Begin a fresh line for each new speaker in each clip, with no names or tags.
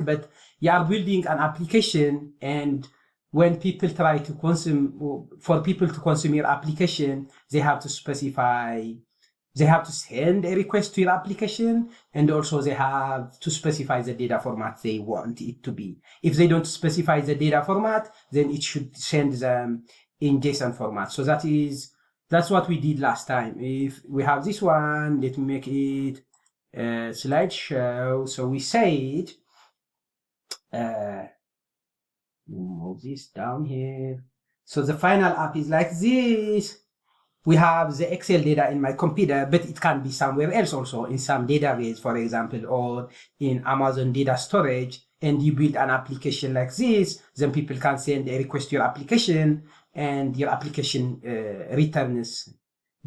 but you are building an application, and when people try to consume, for people to consume your application, they have to specify, they have to send a request to your application, and also they have to specify the data format they want it to be. If they don't specify the data format, then it should send them in JSON format. So that's what we did last time. If we have this one, let me make it a slideshow. So we said, move this down here. So the final app is like this. We have the Excel data in my computer, but it can be somewhere else also, in some database, for example, or in Amazon data storage, and you build an application like this, then people can send a request to your application, and your application returns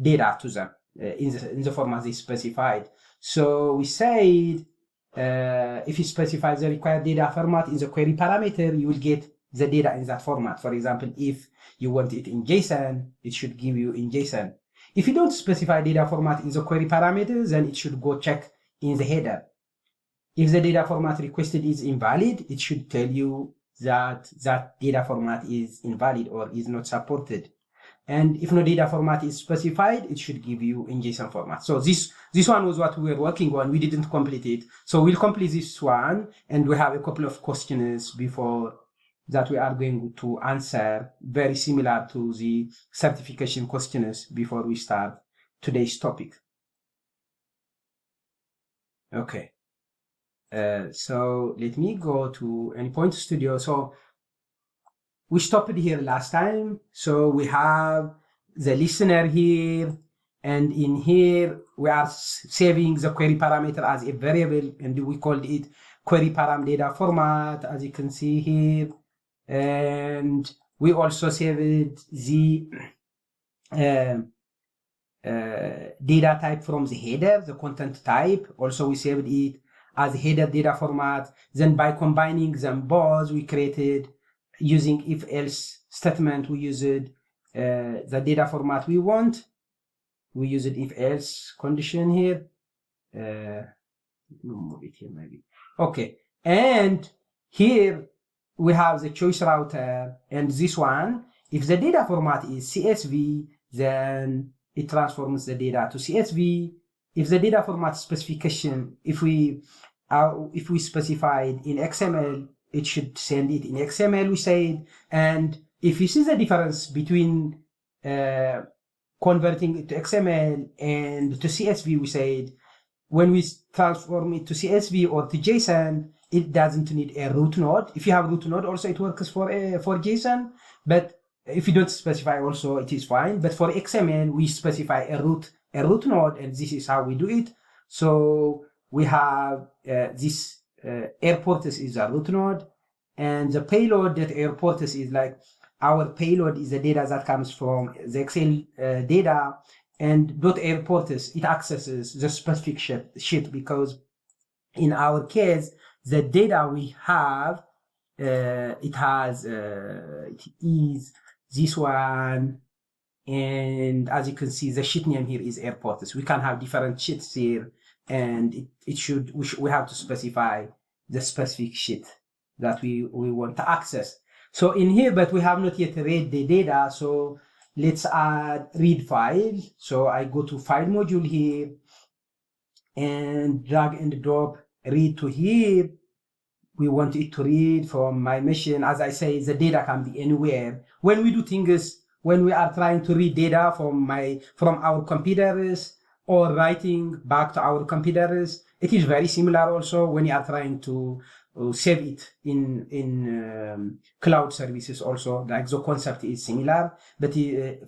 data to them in the format they specified. So we said, if you specify the required data format in the query parameter, you will get the data in that format. For example, if you want it in JSON, it should give you in JSON. If you don't specify data format in the query parameters, then it should go check in the header. If the data format requested is invalid, it should tell you that that data format is invalid or is not supported. And if no data format is specified, it should give you in JSON format. So this one was what we were working on. We didn't complete it. So we'll complete this one, and we have a couple of questions before that we are going to answer, very similar to the certification questions before we start today's topic. Okay. So let me go to Endpoint Studio. So we stopped here last time. So we have the listener here, and in here we are saving the query parameter as a variable, and we called it query param data format, as you can see here. And we also saved the data type from the header, the content type. Also we saved it as header data format. Then by combining them both, we created, using if else statement, we used the data format we want. We used if else condition here. Move it here maybe. Okay, and here we have the choice router, and this one, if the data format is CSV, then it transforms the data to CSV. If the data format specification, if we specified in XML, it should send it in XML, we said. And if you see the difference between converting it to XML and to CSV, we said, when we transform it to CSV or to JSON, it doesn't need a root node. If you have root node, also it works for JSON, but if you don't specify also, it is fine. But for XML, we specify a root node, and this is how we do it. So we have this airports is a root node, and the payload that airports is like, our payload is the data that comes from the Excel data, and .airports, it accesses the specific sheet, because in our case, the data we have, it is this one, and as you can see, the sheet name here is airports. We can have different sheets here, and we have to specify the specific sheet that we want to access. So in here, but we have not yet read the data, so let's add read file. So I go to file module here and drag and drop read to here. We want it to read from my machine. As I say, the data can be anywhere. When we do things, when we are trying to read data from our computers or writing back to our computers, it is very similar also when you are trying to save it in cloud services also. Like the concept is similar, but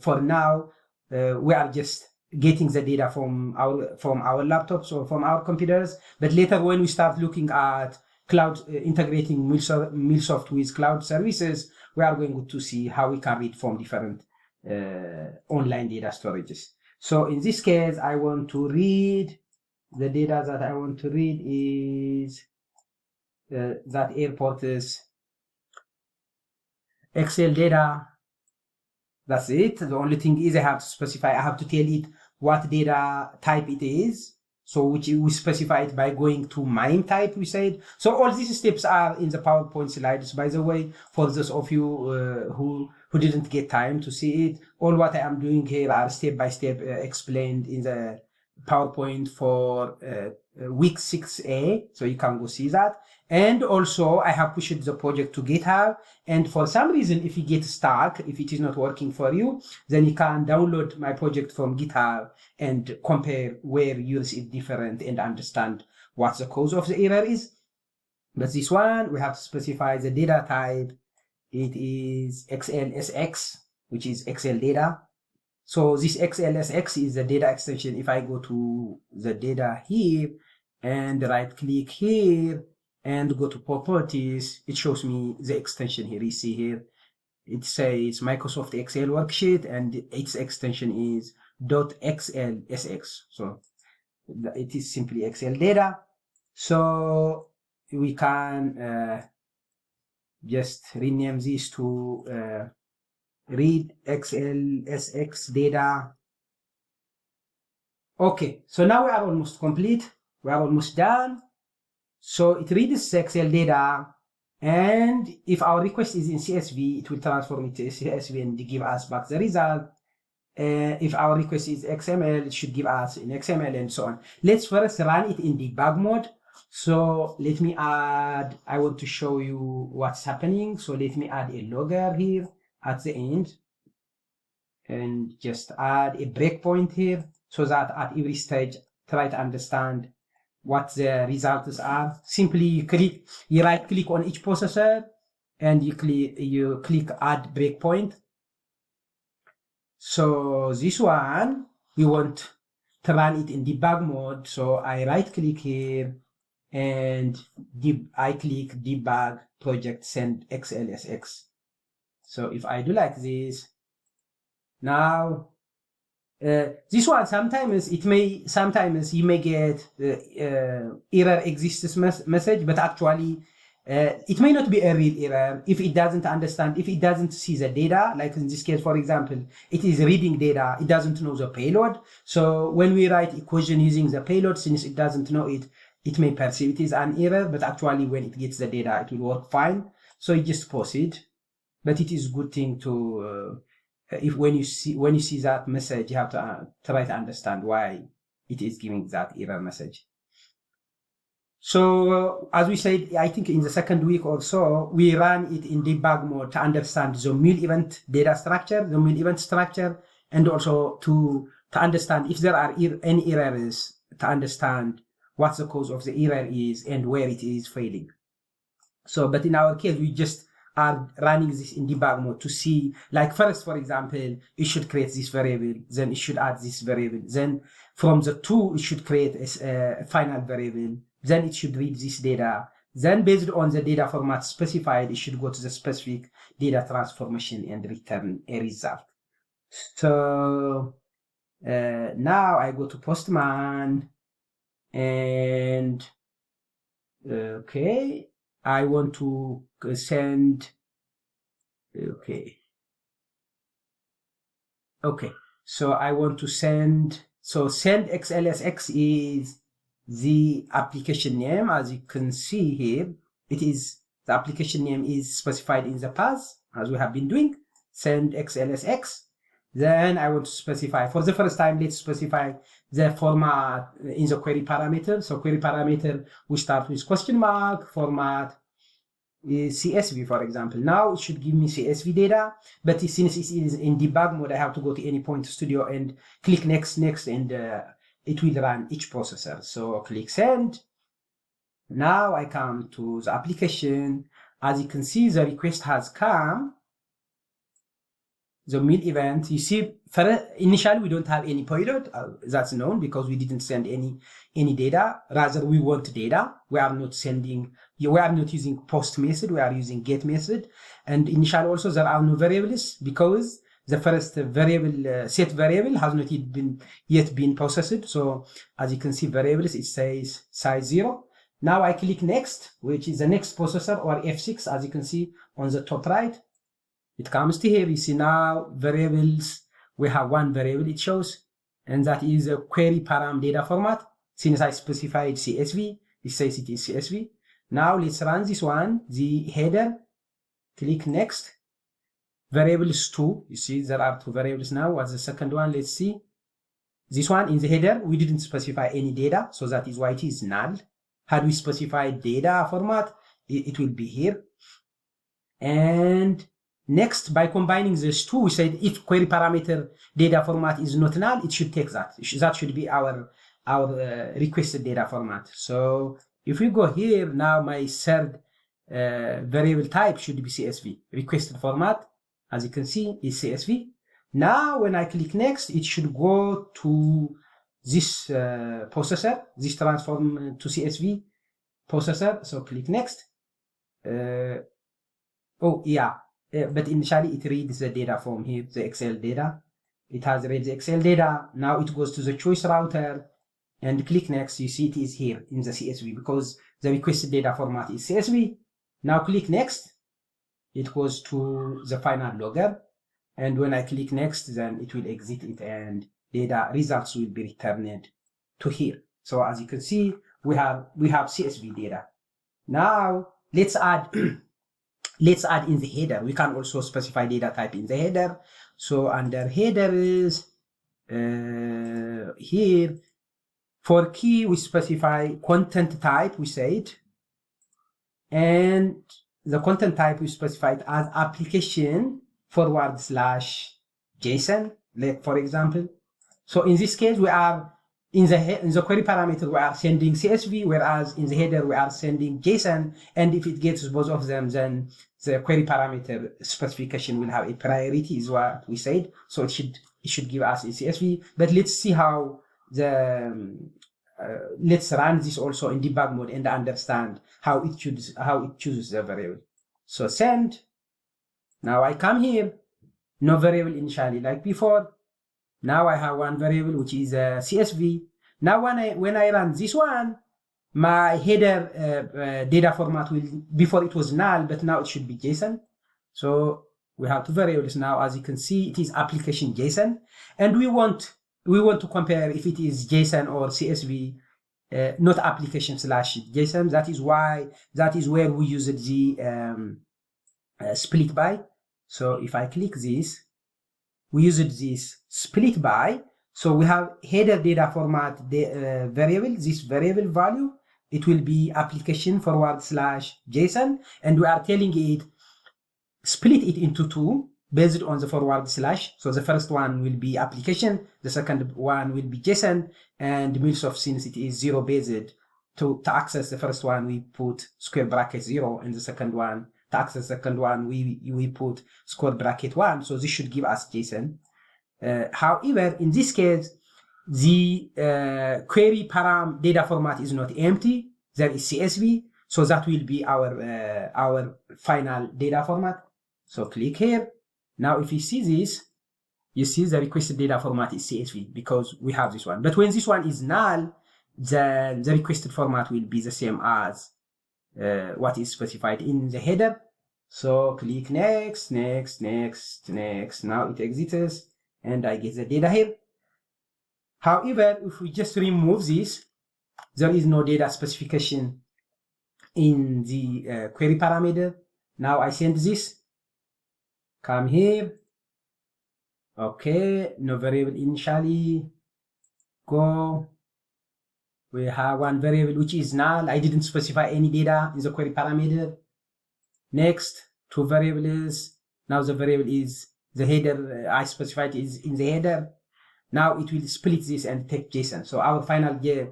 for now we are just getting the data from our laptops or from our computers. But later, when we start looking at cloud, integrating MuleSoft with cloud services, we are going to see how we can read from different online data storages. So in this case, I want to read the data that I want to read is that airport is Excel data. That's it. The only thing is I have to specify, I have to tell it what data type it is. So which we specify it by going to MIME type, we said. So all these steps are in the PowerPoint slides, by the way, for those of you who didn't get time to see it. All what I am doing here are step by step explained in the PowerPoint for week 6A, so you can go see that. And also I have pushed the project to GitHub, and for some reason if you get stuck, if it is not working for you, then you can download my project from GitHub and compare where you receive different and understand what the cause of the error is. But this one, we have to specify the data type. It is XLSX, which is Excel data. So this XLSX is the data extension. If I go to the data here and right click here and go to properties, it shows me the extension here. You see here, it says Microsoft Excel worksheet and its extension is .xlsx. So it is simply Excel data. So we can just rename this to read XLSX data. Okay, so now we are almost complete. We are almost done. So it reads Excel data, and if our request is in CSV, it will transform it to CSV and give us back the result. If our request is XML, it should give us in XML and so on. Let's first run it in debug mode. So let me add, I want to show you what's happening. So let me add a logger here at the end and just add a breakpoint here so that at every stage try to understand what the results are. Simply you right click on each processor and you click add breakpoint. So this one we want to run it in debug mode. So I right click here and I click debug project send XLSX. So if I do like this, now this one sometimes you may get error exists message, but actually it may not be a real error if it doesn't understand, if it doesn't see the data. Like in this case, for example, it is reading data, it doesn't know the payload. So when we write equation using the payload, since it doesn't know it, it may perceive it is an error, but actually when it gets the data, it will work fine. So you just proceed. But it is a good thing to when you see that message, you have to try to understand why it is giving that error message. So as we said, I think in the second week or so, we ran it in debug mode to understand the mule event data structure, the mule event structure, and also to understand if there are any errors, to understand what the cause of the error is and where it is failing. So, but in our case, we just are running this in debug mode to see, like first, for example, it should create this variable, then it should add this variable, then from the two, it should create a final variable, then it should read this data, then based on the data format specified, it should go to the specific data transformation and return a result. So now I go to Postman and okay, I want to send, okay, so I want to send, so send XLSX is the application name. As you can see here, it is, the application name is specified in the path as we have been doing, send XLSX. Then I want to specify, for the first time, let's specify the format in the query parameter. So query parameter, we start with question mark, format is CSV, for example. Now it should give me CSV data, but since it is in debug mode, I have to go to Anypoint Studio and click next, and it will run each processor. So click send. Now I come to the application. As you can see, the request has come. The mule event, you see, initially we don't have any payload, that's known because we didn't send any data. Rather, we want data. We are not using post method, we are using get method. And initially also there are no variables because the first variable, set variable has not yet been processed. So as you can see, variables, it says size 0. Now I click next, which is the next processor, or F6, as you can see on the top right. It comes to here, you see now variables, we have one variable it shows, and that is a query param data format. since I specified CSV, it says it is CSV. Now let's run this one, the header, click next. Variables 2, you see there are 2 variables now. What's the second one? Let's see. This one in the header, we didn't specify any data, so that is why it is null. Had we specified data format, it will be here. And next, by combining these two, we said if query parameter data format is not null, it should take that. That should be our requested data format. So if we go here, now my third variable type should be CSV. Requested format, as you can see, is CSV. Now, when I click next, it should go to this processor, this transform to CSV processor. So click next. Oh, yeah. But initially, it reads the data from here, the Excel data. It has read the Excel data. Now it goes to the choice router and click next. You see it is here in the CSV because the requested data format is CSV. Now click next. It goes to the final logger. And when I click next, then it will exit it and data results will be returned to here. So as you can see, we have CSV data. Now let's add let's add in the header. We can also specify data type in the header. So under header is here for key we specify content type, we said, and the content type we specified as application /JSON, like for example. So in this case, we are in the query parameter we are sending CSV, whereas in the header we are sending JSON. And if it gets both of them, then the query parameter specification will have a priority, is what we said. So it should give us a CSV. But let's see how let's run this also in debug mode and understand how it chooses the variable. So send. Now I come here, no variable initially like before. Now I have one variable which is CSV. Now when I run this one, my header data format will, before it was null, but now it should be JSON. So we have 2 variables now. As you can see, it is application JSON, and we want to compare if it is JSON or CSV, not application /JSON. That is where we use the split by. So if I click this, we use this split by. So we have header data format variable, this variable value, it will be application /JSON, and we are telling it split it into 2 based on the /. So the first one will be application, the second one will be JSON, and MuleSoft, since it is 0 based, to access the first one we put square bracket 0, and the second one, to access the second one we put square bracket 1. So this should give us JSON. However, in this case, the query param data format is not empty. There is CSV, so that will be our final data format. So click here. Now, if you see this, you see the requested data format is CSV because we have this one. But when this one is null, then the requested format will be the same as what is specified in the header. So click next, next, next, next. Now it exits and I get the data here. However, if we just remove this, there is no data specification in the query parameter. Now I send this, come here. Okay, no variable initially, go. We have one variable which is null. I didn't specify any data in the query parameter. Next, 2 variables. Now the variable is the header. I specified is in the header. Now it will split this and take JSON. So our final data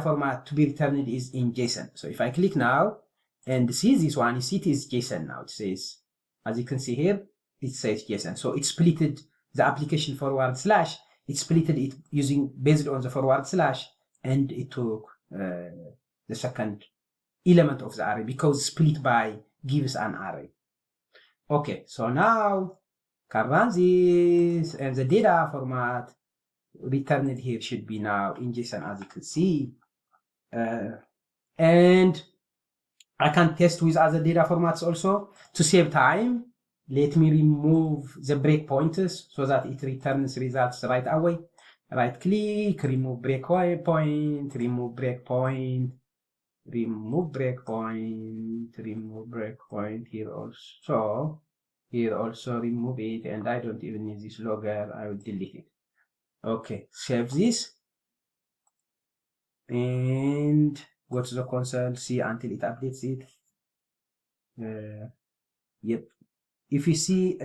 format to be returned is in JSON. So if I click now and see this one, you see it is JSON now. It says, as you can see here, it says JSON. So it splitted the application /. It splitted it using based on the /, and it took the second element of the array because split by gives an array. Okay, so now can run this, and the data format returned here should be now in JSON, as you can see. And I can test with other data formats also. To save time, let me remove the breakpoints so that it returns results right away. right click, remove breakpoint, remove breakpoint, remove breakpoint, remove breakpoint here also. Here also remove it, and I don't even need this logger. I will delete it. Okay, save this and go to the console, see until it updates it. Yep. If you see,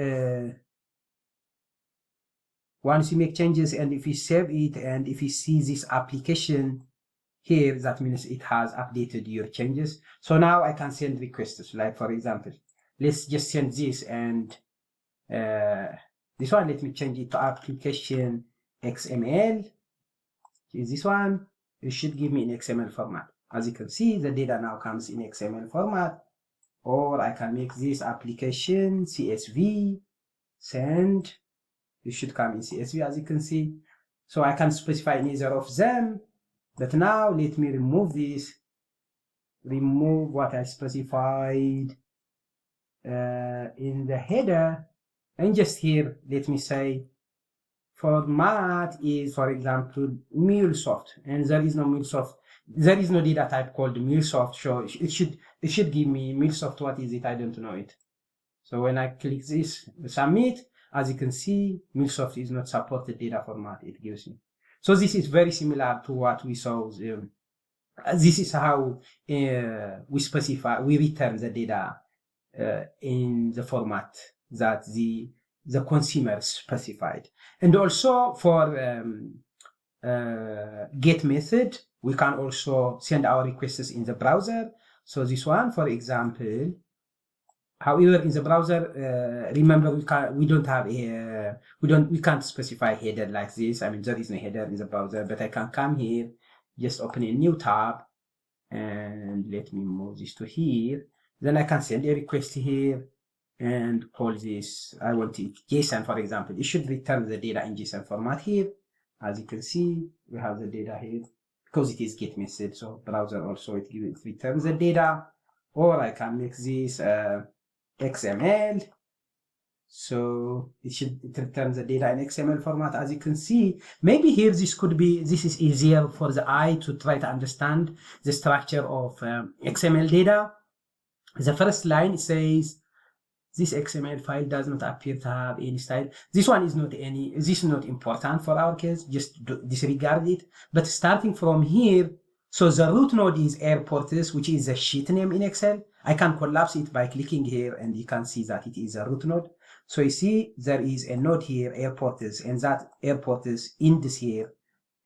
once you make changes and if you save it and if you see this application here, that means it has updated your changes. So now I can send requests. Like for example, let's just send this and this one, let me change it to application XML. Is this one? It should give me in XML format. As you can see, the data now comes in XML format. Or I can make this application CSV, send. It should come in CSV, as you can see. So I can specify neither of them. But now let me remove this. Remove what I specified in the header. And just here, let me say format is, for example, MuleSoft. And there is no MuleSoft. There is no data type called MuleSoft. So it should give me MuleSoft. What is it? I don't know it. So when I click this, submit, as you can see, MuleSoft is not supported data format it gives me. So this is very similar to what we saw. This is how we specify, we return the data in the format that the consumer specified. And also for get method, we can also send our requests in the browser. So this one, for example, however, in the browser, remember we can't specify header like this. I mean, there is no header in the browser, but I can come here, just open a new tab, and let me move this to here. Then I can send a request here and call this, I want it JSON, for example. It should return the data in JSON format here. As you can see, we have the data here because it is get method. So browser also it returns the data. Or I can make this XML. So it returns the data in XML format. As you can see, maybe here this is easier for the eye to try to understand the structure of XML data. The first line says, this XML file does not appear to have any style. This one is this is not important for our case, just disregard it. But starting from here, so the root node is airports, which is a sheet name in Excel. I can collapse it by clicking here and you can see that it is a root node. So you see there is a node here, airports, and that airports index here,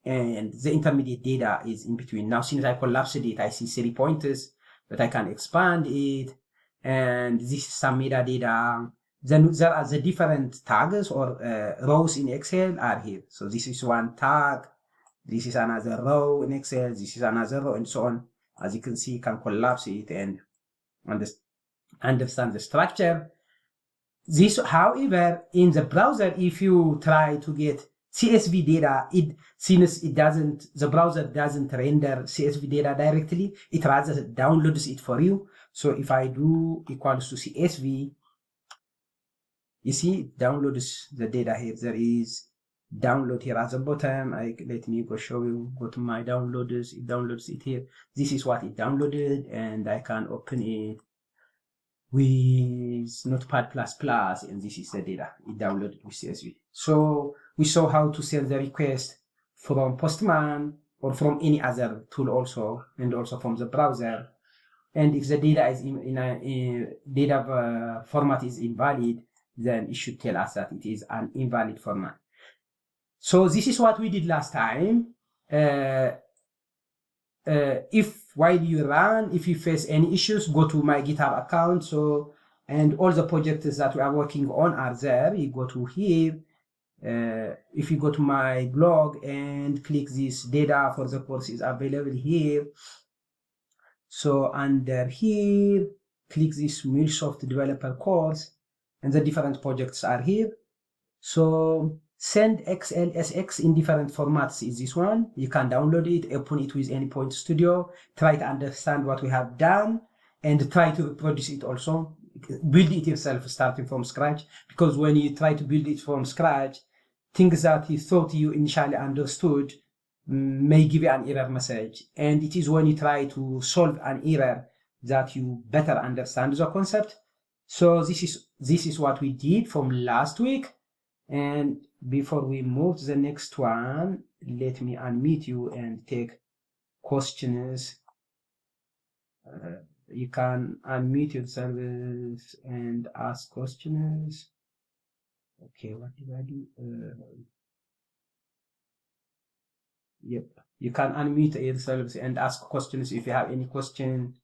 and the intermediate data is in between. Now since I collapsed it, I see 3 pointers, but I can expand it. And this is some metadata. Then there are the different tags or rows in Excel are here. So this is one tag, this is another row in Excel, this is another row, and so on. As you can see, you can collapse it and understand the structure. This, however, in the browser, if you try to get CSV data, the browser doesn't render CSV data directly. It rather downloads it for you. So if I do equals to CSV, you see it downloads the data here. There is download here at the bottom. Let me go show you, go to my downloaders. It downloads it here. This is what it downloaded, and I can open it with Notepad++, and this is the data it downloaded with CSV. So we saw how to send the request from Postman or from any other tool also, and also from the browser. And if the data is in data format is invalid, then it should tell us that it is an invalid format. So this is what we did last time. If while you run, if you face any issues, go to my GitHub account. So, and all the projects that we are working on are there. You go to here. If you go to my blog and click this data for the course is available here. So under here, click this MuleSoft developer course, and the different projects are here. So send XLSX in different formats is this one. You can download it, open it with Anypoint Studio, try to understand what we have done, and try to reproduce it also. Build it yourself starting from scratch, because when you try to build it from scratch, things that you thought you initially understood may give you an error message. And it is when you try to solve an error that you better understand the concept. So this is what we did from last week. And before we move to the next one, let me unmute you and take questions. You can unmute yourself and ask questions. Okay, what did I do? Yep, you can unmute yourselves and ask questions if you have any question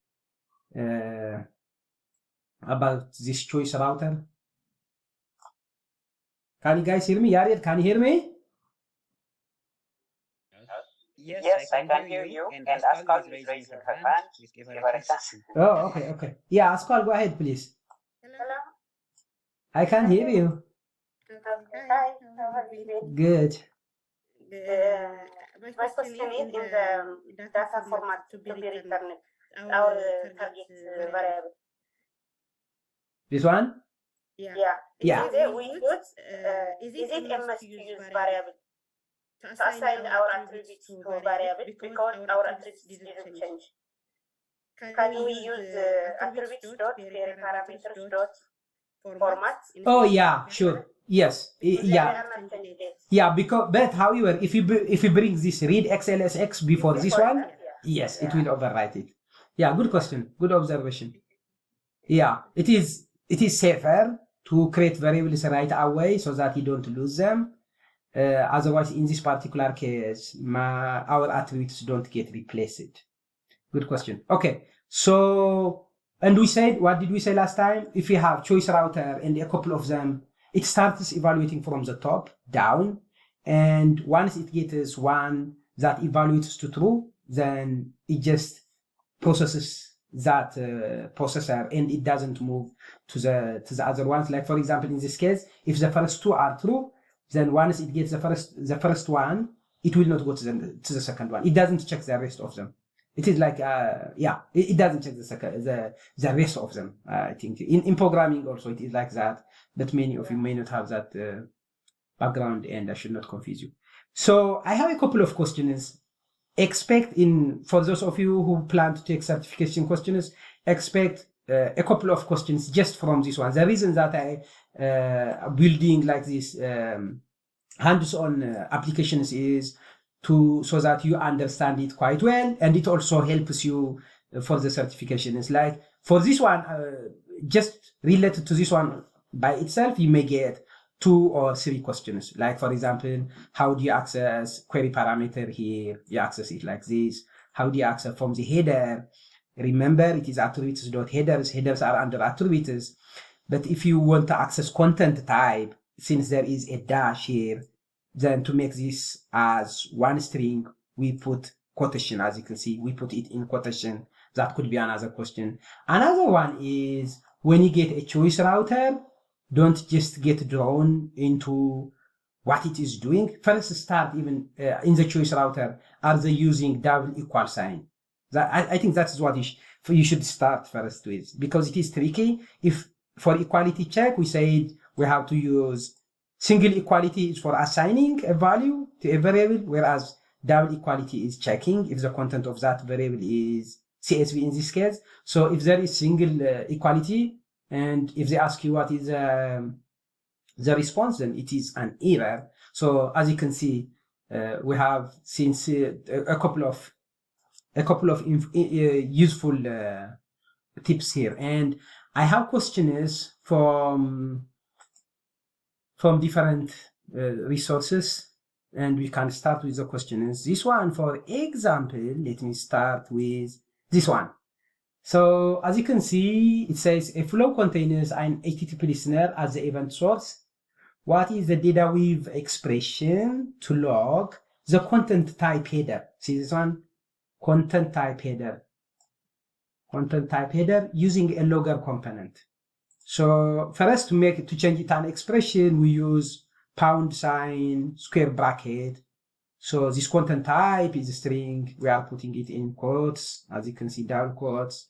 about this choice router. Can you guys hear me? Yared, can you hear me?
Yes, I can hear you. And Ascal is raising her hand. Please give her a chance.
Oh, okay. Yeah, Ascal, go ahead, please.
Hello.
I can hear you.
Hi. How have you been?
Good.
My question is in the data format to be returned, our target variable.
This one?
Yeah.
Yeah.
Is it a must use variable to assign our attributes to a variable because our attributes didn't change? Can we use attributes dot parameters dot format?
Oh yeah, sure. Yes. Yeah. Yeah, because but however, if you bring this read xlsx before this one, yes, it will overwrite it. Yeah, good question. Good observation. Yeah, it is safer to create variables right away so that you don't lose them. Otherwise, in this particular case, our attributes don't get replaced. Good question. Okay, so and we said, what did we say last time? If you have choice router and a couple of them, it starts evaluating from the top down, and once it gets one that evaluates to true, then it just processes that processor and it doesn't move to the other ones. Like for example, in this case, if the first two are true, then once it gets the first one, it will not go to the second one. It doesn't check the rest of them. It is like it doesn't check the rest of them. I think in programming also it is like that, but many of you may not have that background, and I should not confuse you. So I have a couple of questions. For those of you who plan to take certification questions, expect a couple of questions just from this one. The reason that I building like this hands-on applications is so that you understand it quite well, and it also helps you for the certifications. Like for this one, just related to this one by itself, you may get 2 or 3 questions. Like for example, how do you access query parameter here? You access it like this. How do you access from the header? Remember, it is attributes.headers. Headers are under attributes. But if you want to access content type, since there is a dash here, then to make this as one string, we put quotation. As you can see, we put it in quotation. That could be another question. Another one is when you get a choice router, don't just get drawn into what it is doing. First, start even in the choice router. Are they using double equal sign? I think that's what you should start first with, because it is tricky. If for equality check, we said we have to use single equality is for assigning a value to a variable, whereas double equality is checking if the content of that variable is CSV in this case. So if there is single equality, and if they ask you what is the response, then it is an error. So as you can see, we have since a couple of useful tips here, and I have questions from different resources, and we can start with the questions. This one, for example, let me start with this one. So as you can see, it says a flow contains an HTTP listener as the event source. What is the data weave expression to log the content type header? See this one? Content type header. Content type header using a logger component. So for us to change it an expression, we use # square bracket. So this content type is a string. We are putting it in quotes, as you can see, double quotes.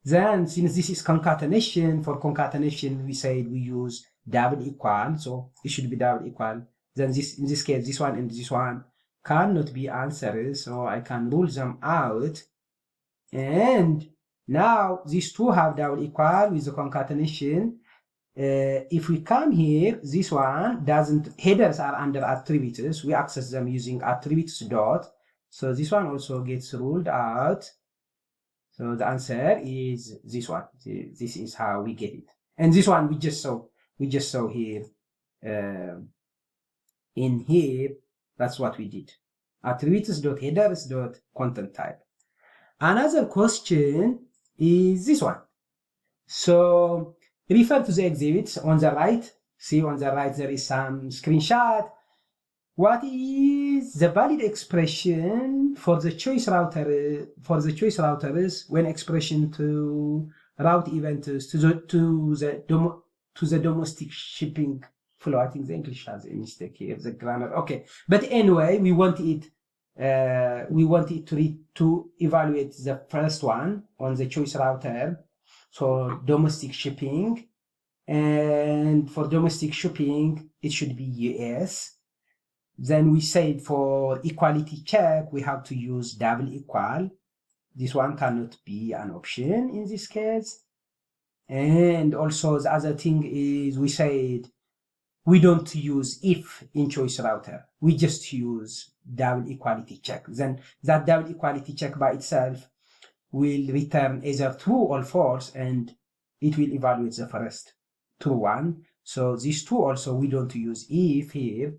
Then, since this is concatenation, for concatenation, we said we use double equal. So it should be double equal then this, in this case, this one and this one cannot be answers, so I can rule them out. And now these two have double equal with the concatenation. If we come here, this one doesn't, headers are under attributes. We access them using attributes dot. So this one also gets ruled out. So the answer is this one. This is how we get it. And this one we just saw here. In here, that's what we did. Attributes dot headers dot content type. Another question is this one. So refer to the exhibits on the right. See on the right there is some screenshot. What is the valid expression for the choice router routers when expression to route events to the domestic shipping flow? I think the English has a mistake here, the grammar. Okay, but anyway, we want it to evaluate the first one on the choice router, so domestic shipping, and for domestic shipping it should be US. Then we said for equality check we have to use double equal. This one cannot be an option in this case. And also the other thing is we said we don't use if in choice router, we just use double equality check. Then that double equality check by itself will return either true or false, and it will evaluate the first true one. So these two also we don't use if here,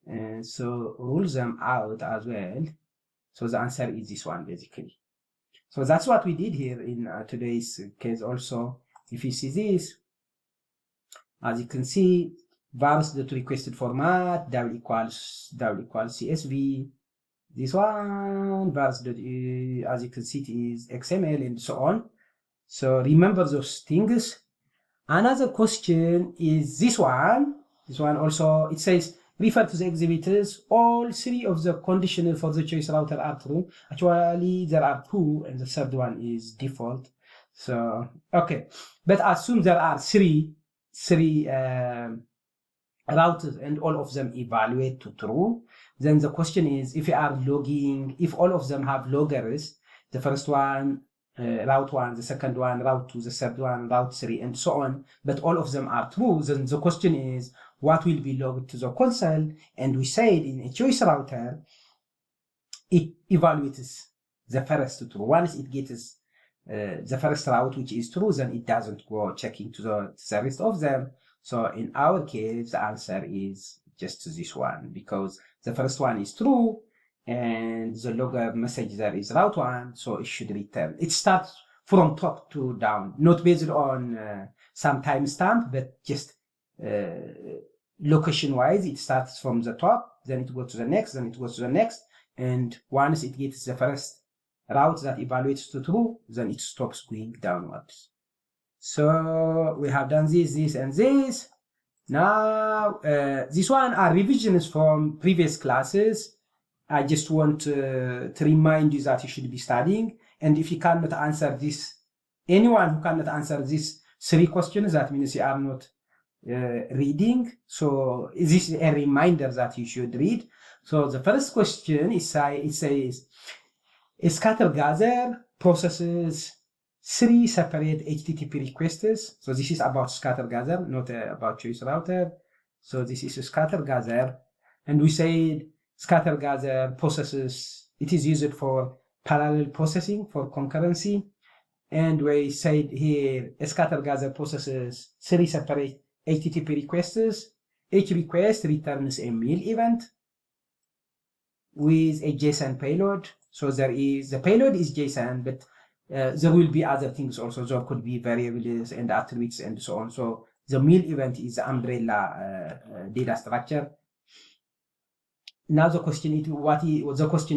and so rule them out as well. So the answer is this one basically. So that's what we did here in today's case also. If you see this, as you can see, vars.requested format double equals CSV. This one vars. As you can see, it is XML and so on. So remember those things. Another question is this one. This one also, it says refer to the exhibitors. All three of the conditional for the choice router are true. Actually, there are two, and the third one is default. So okay, but assume there are three routers and all of them evaluate to true. Then the question is, if you are logging, if all of them have loggers, the first one, route 1, the second one, route 2, the third one, route 3, and so on, but all of them are true, then the question is, what will be logged to the console? And we said in a choice router, it evaluates the first true. Once it gets the first route which is true, then it doesn't go checking to the rest of them. So in our case, the answer is just this one, because the first one is true and the logger message there is route 1, so it should return. It starts from top to down, not based on some timestamp, but just location wise. It starts from the top, then it goes to the next, then it goes to the next, and once it gets the first route that evaluates to true, then it stops going downwards. So we have done this, and this. Now, this one are revisions from previous classes. I just want to remind you that you should be studying. And if you cannot answer this, anyone who cannot answer these 3 questions, that means you are not reading. So this is a reminder that you should read. So the first question is, it says, Scattergather processes 3 separate HTTP requests. So this is about Scattergather, not about choice router. So this is Scattergather, and we said Scattergather processes, it is used for parallel processing, for concurrency. And we said here, Scattergather processes 3 separate HTTP requests. Each request returns a meal event with a JSON payload. So the payload is JSON, but there will be other things also. There could be variables and attributes and so on. So the meal event is the umbrella data structure. Now the question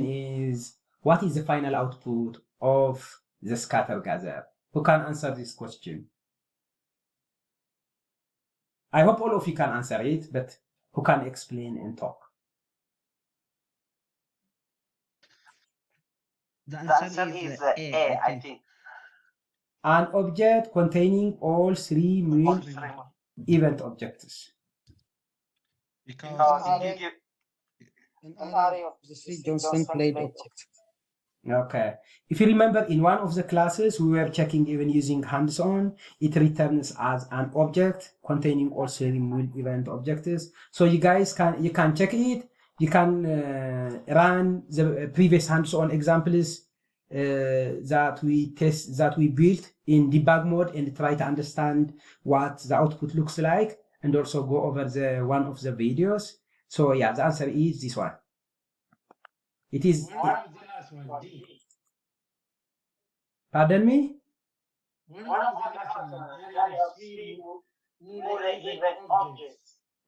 is, what is the final output of the Scattergather? Who can answer this question? I hope all of you can answer it, but who can explain and talk?
The answer is A, I think.
An object containing all 3 meal event objects.
Because it gives
an array of the three Johnson played objects.
Okay. If you remember, in one of the classes, we were checking even using hands-on. It returns as an object containing also remove event objectives. So you guys can check it. You can run the previous hands-on examples that we built in debug mode and try to understand what the output looks like, and also go over the one of the videos. So yeah, the answer is this one. It is. Pardon me?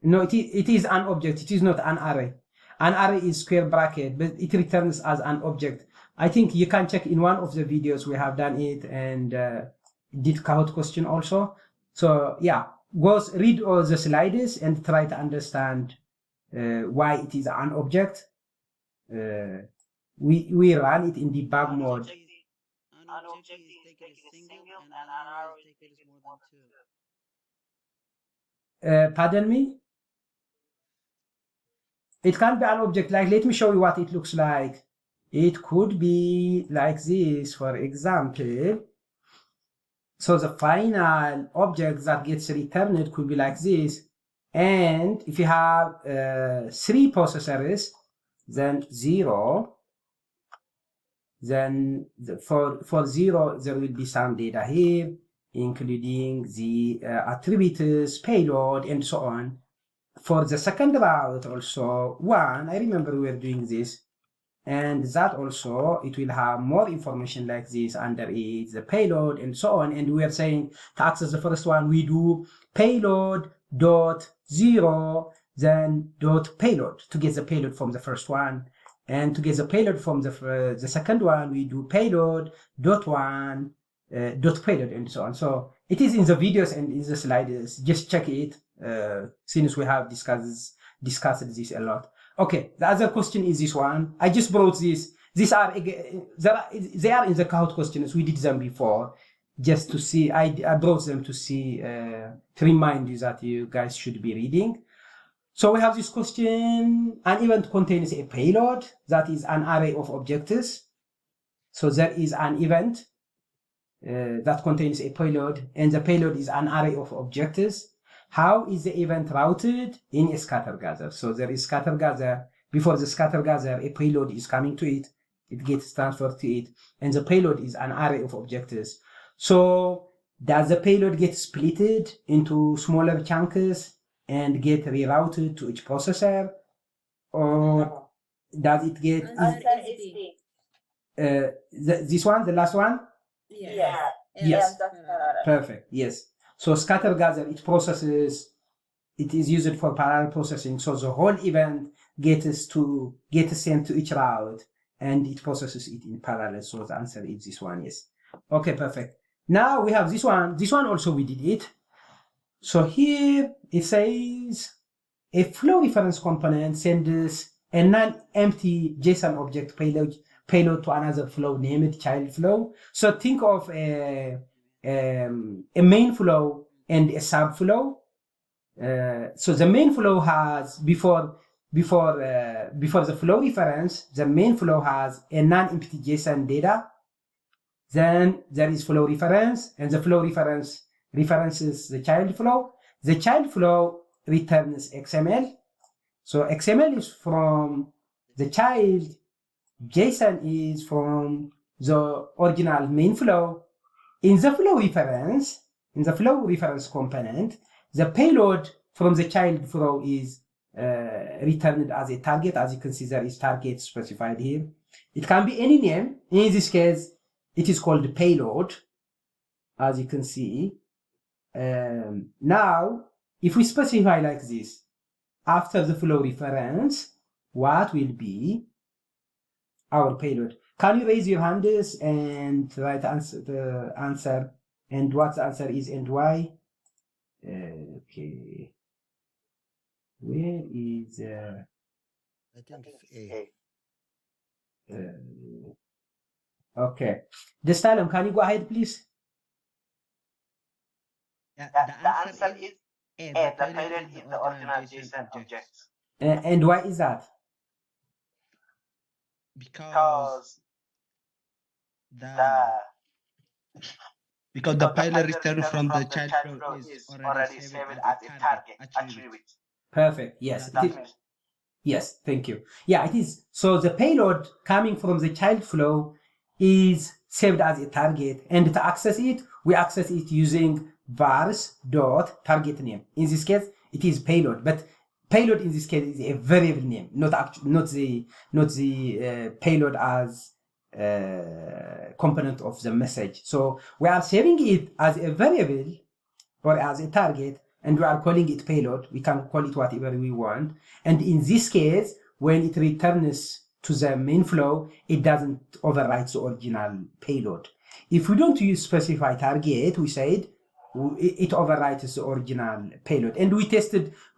No, it is an object. It is not an array. An array is square bracket, but it returns as an object. I think you can check in one of the videos we have done it and did Kahoot question also. So yeah, go read all the slides and try to understand why it is an object. We run it in debug mode.
An object is taken as single and an array is taken as more than two.
Pardon me? It can be an object, like, let me show you what it looks like. It could be like this, for example. So the final object that gets returned could be like this. And if you have 3 processors, then 0, then for 0, there will be some data here, including the attributes, payload, and so on. For the second route also, 1, I remember we were doing this, and that also, it will have more information like this under it, the payload, and so on. And we are saying to access the first one, we do payload dot 0, then dot payload to get the payload from the first one. And to get the payload from the second one, we do payload dot 1 dot payload, and so on. So it is in the videos and in the slides. Just check it since we have discussed this a lot. Okay, the other question is this one. I just brought this. They are in the Kahoot questions. We did them before, just to see. I brought them to see, to remind you that you guys should be reading. So we have this question. An event contains a payload that is an array of objectives. So there is an event that contains a payload, and the payload is an array of objectives. How is the event routed in a Scattergather? So there is Scattergather. Before the Scattergather, a payload is coming to it. It gets transferred to it, and the payload is an array of objectives. So does the payload get splitted into smaller chunks and get rerouted to each processor, or does it get this one, the last one?
Yeah.
Yes. Perfect. Yes. So Scattergather, it is used for parallel processing. So the whole event gets sent to each route, and it processes it in parallel. So the answer is this one. Yes. Okay. Perfect. Now we have this one. This one also we did it. So here it says a flow reference component sends a non-empty JSON object payload to another flow named child flow. So think of a main flow and a sub flow. So the main flow has before the flow reference, the main flow has a non-empty JSON data. Then there is flow reference, and the flow reference references the child flow. The child flow returns XML. So XML is from the child, JSON is from the original main flow. In the flow reference component, the payload from the child flow is returned as a target. As you can see, there is target specified here. It can be any name. In this case, it is called payload, as you can see. Now, if we specify like this, after the flow reference, what will be our payload? Can you raise your hands and try to answer the answer and what the answer is and why? Okay. Where is
I think A.
Okay. Destalem, can you go ahead, please?
Yeah, the answer is
the payload is the original JSON object.
And why is that?
Because the payload returned from the child flow is already saved as a target attribute.
Perfect. Yes.
That means
Yes, thank you. Yeah, it is. So the payload coming from the child flow is saved as a target, and to access it, we access it using vars.target name. In this case, it is payload, but payload in this case is a variable name, not the payload as component of the message. So we are saving it as a variable or as a target, and we are calling it payload. We can call it whatever we want. And in this case, when it returns to the main flow, it doesn't overwrite the original payload. If we don't use specify target, we said it overwrites the original payload. And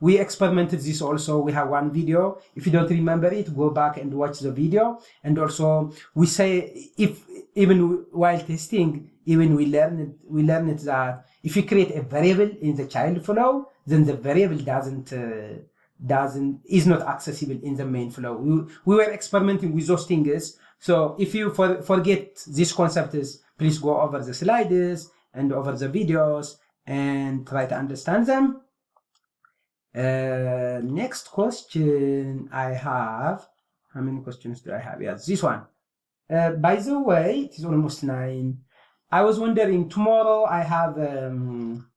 we experimented this also. We have one video. If you don't remember it, go back and watch the video. And also we say, if even while testing, even we learned that if you create a variable in the child flow, then the variable is not accessible in the main flow. We were experimenting with those things. So if you forget this concept, please go over the slides and over the videos and try to understand them. Next question I have. How many questions do I have? Yes, this one. By the way, it is almost 9. I was wondering, tomorrow I have,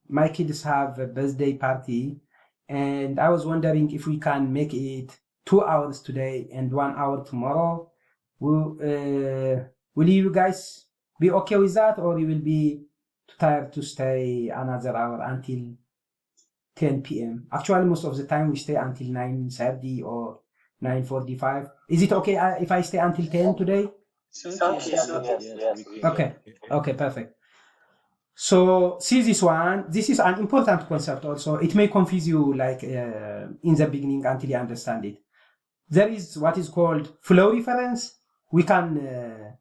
my kids have a birthday party, and I was wondering if we can make it 2 hours today and 1 hour tomorrow. Will you guys be okay with that, or you will be tired to stay another hour until 10 p.m.? Actually, most of the time we stay until 9:30 or 9:45. Is it okay if I stay until 10 today? Okay. Okay, perfect. So see this one. This is an important concept also. It may confuse you like in the beginning until you understand it. There is what is called flow reference. We can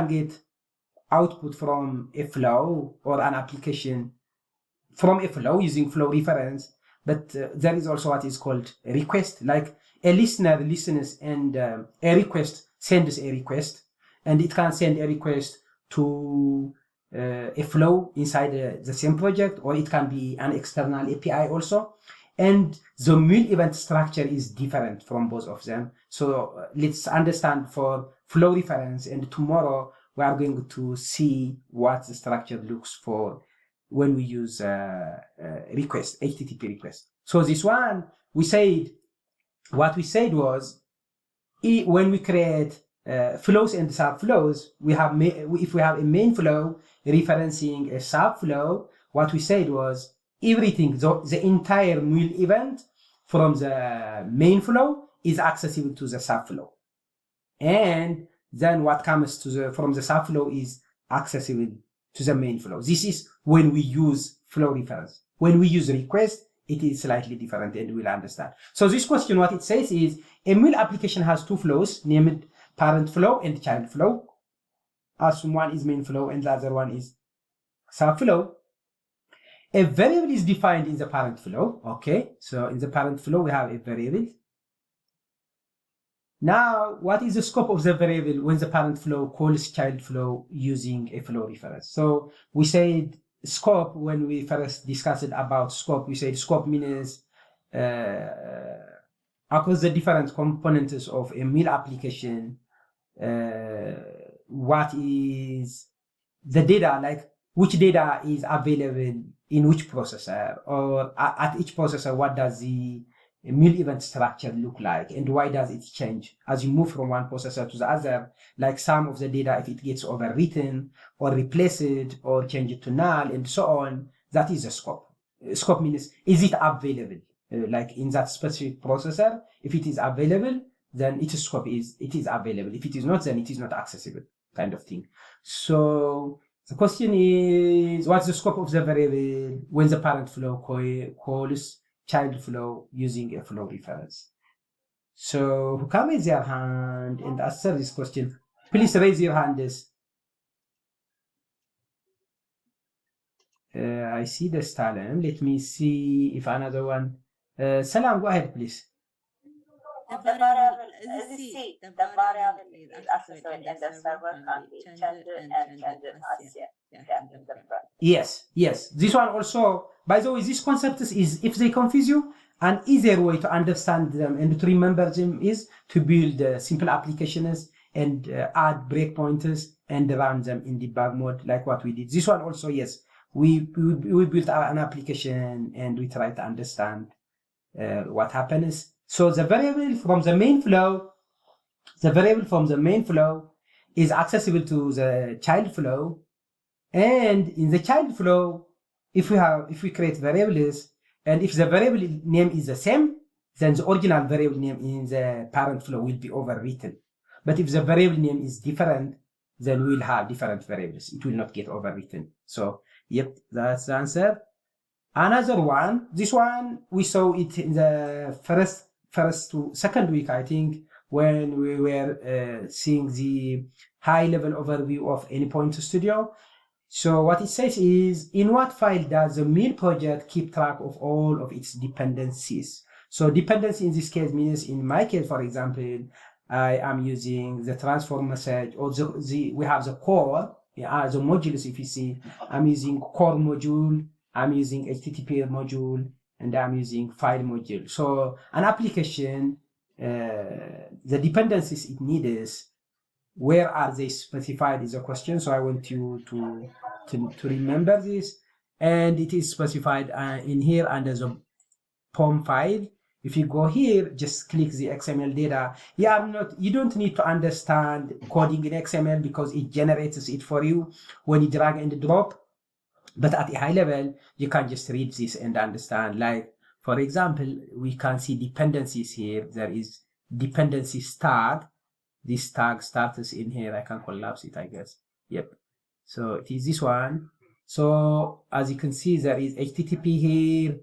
get output from a flow or an application from a flow using flow reference. But there is also what is called a request. Like a listener listens and a request sends a request, and it can send a request to a flow inside the same project, or it can be an external API also. And the Mule event structure is different from both of them. So let's understand for flow reference, and tomorrow we are going to see what the structure looks for when we use request, HTTP request. So this one, what we said was, when we create flows and subflows, if we have a main flow referencing a subflow, what we said was everything, the entire Mule event from the main flow is accessible to the subflow. And then what comes from the subflow is accessible to the main flow. This is when we use flow reference. When we use request, it is slightly different, and we'll understand. So this question, what it says is, a Mule application has 2 flows, named parent flow and child flow. Assume one is main flow and the other one is subflow. A variable is defined in the parent flow. Okay, so in the parent flow, we have a variable. Now, what is the scope of the variable when the parent flow calls child flow using a flow reference? So we said scope, when we first discussed about scope, we said scope means across the different components of a Mule application, what is the data, like which data is available in which processor, or at each processor, what does the Mule event structure look like, and why does it change as you move from one processor to the other? Like some of the data, if it gets overwritten or replaced or changed to null and so on, that is a scope. Scope means, is it available? Like in that specific processor, if it is available, then its scope is available. If it is not, then it is not accessible, kind of thing. So the question is, what's the scope of the variable when the parent flow calls child flow using a flow reference? So who can raise their hand and answer this question? Please raise your hands. I see the Stalin. Let me see if another one. Salam, go ahead, please.
The variable is C. The variable is accessible in the server can be changed as in the front.
Yes. This one also, by the way, this concept is, if they confuse you, an easier way to understand them and to remember them is to build simple applications and add breakpoints and run them in debug mode, like what we did. This one also, yes, we built an application and we try to understand what happens. So the variable from the main flow, is accessible to the child flow. And in the child flow, if we create variables, and if the variable name is the same, then the original variable name in the parent flow will be overwritten. But if the variable name is different, then we'll have different variables. It will not get overwritten. So, yep, that's the answer. Another one, this one, we saw it in the first to second week, I think, when we were seeing the high-level overview of Anypoint Studio. So what it says is, in what file does the Mule project keep track of all of its dependencies? So dependency in this case means, in my case, for example, I am using the transform message, or we have the core, the modules. If you see, I'm using core module, I'm using HTTP module, and I'm using file module. So an application, the dependencies it needs, where are they specified is a question. So I want you to remember this. And it is specified in here under the POM file. If you go here, just click the XML data. You don't need to understand coding in XML because it generates it for you when you drag and drop. But at a high level, you can just read this and understand. Like, for example, we can see dependencies here. There is dependencies tag. This tag starts in here. I can collapse it, I guess. Yep. So it is this one. So as you can see, there is HTTP here,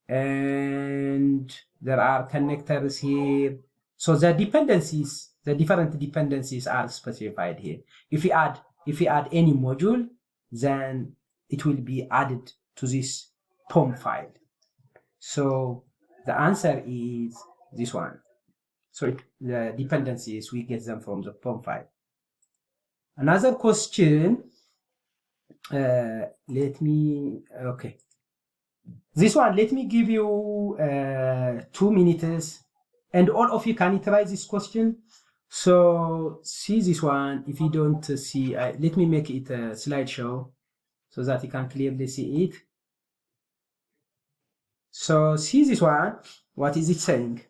and there are connectors here. So the dependencies, the different dependencies are specified here. If we add any module, then it will be added to this POM file. So the answer is this one. So the dependencies, we get them from the POM file. Another question, okay. This one, let me give you 2 minutes, and all of you can try this question. So see this one. If you don't see, let me make it a slideshow so that you can clearly see it. So see this one. What is it saying?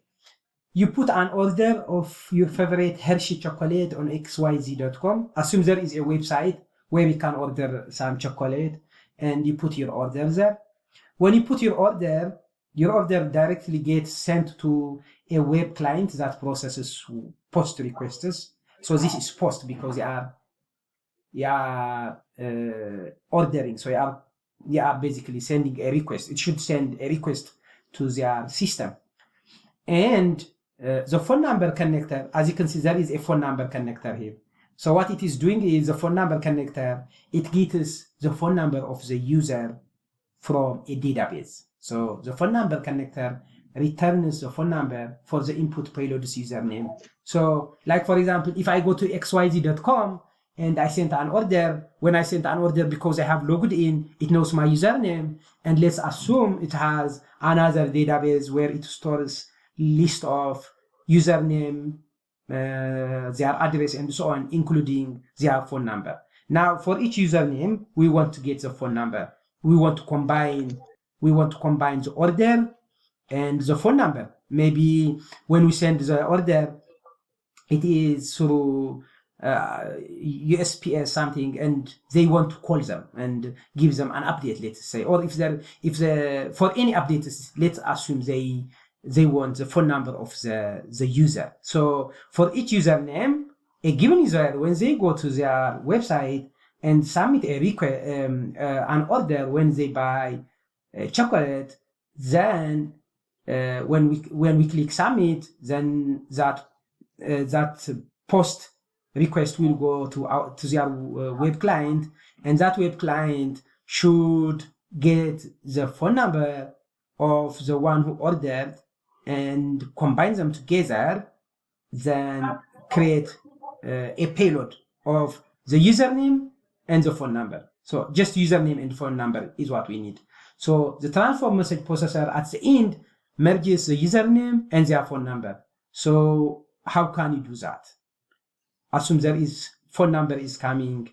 You put an order of your favorite Hershey chocolate on xyz.com. Assume there is a website where you can order some chocolate, and you put your order there. When you put your order directly gets sent to a web client that processes post requests. So this is post because you are ordering. So you are basically sending a request. It should send a request to their system. And the phone number connector, as you can see, there is a phone number connector here. So what it is doing is the phone number connector, it gets the phone number of the user from a database. So the phone number connector returns the phone number for the input payload's username. So like, for example, if I go to xyz.com and I sent an order, when I sent an order, because I have logged in, it knows my username. And let's assume it has another database where it stores list of username, their address, and so on, including their phone number. Now, for each username, we want to get the phone number. We want to combine the order and the phone number. Maybe when we send the order, it is through USPS something, and they want to call them and give them an update, let's say. Or if for any updates, let's assume they want the phone number of the user. So for each username, a given user, when they go to their website and submit a request, an order, when they buy chocolate, then when we click submit, then that post request will go to their web client, and that web client should get the phone number of the one who ordered and combine them together, then create a payload of the username and the phone number. So just username and phone number is what we need. So the transform message processor at the end merges the username and their phone number. So how can you do that? Assume there is phone number is coming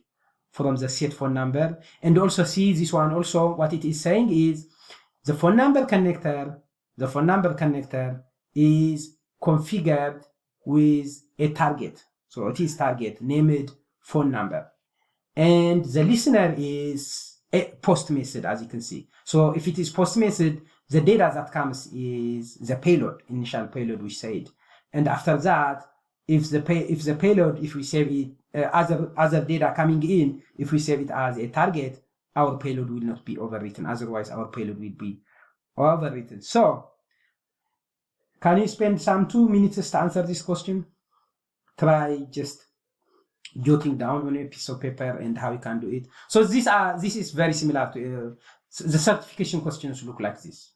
from the set phone number, and also see this one also what it is saying is the phone number connector is configured with a target. So it is target named phone number. And the listener is a post method, as you can see. So if it is post method, the data that comes is the payload, initial payload we said. And after that, if the payload, if we save it, other data coming in, if we save it as a target, our payload will not be overwritten. Otherwise, our payload will be overwritten. So, can you spend some 2 minutes to answer this question? Try just jotting down on a piece of paper and how you can do it. So this is very similar to the certification questions look like this.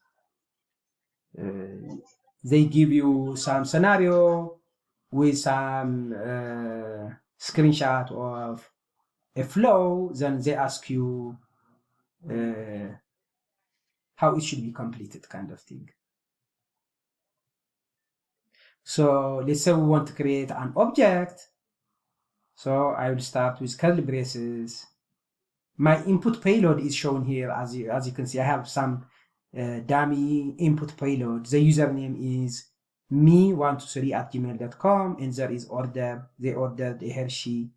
They give you some scenario with some screenshot of a flow, then they ask you how it should be completed, kind of thing. So let's say we want to create an object. So I will start with curly braces. My input payload is shown here. As you can see, I have some dummy input payload. The username is me123@gmail.com, and there is order. They ordered a Hershey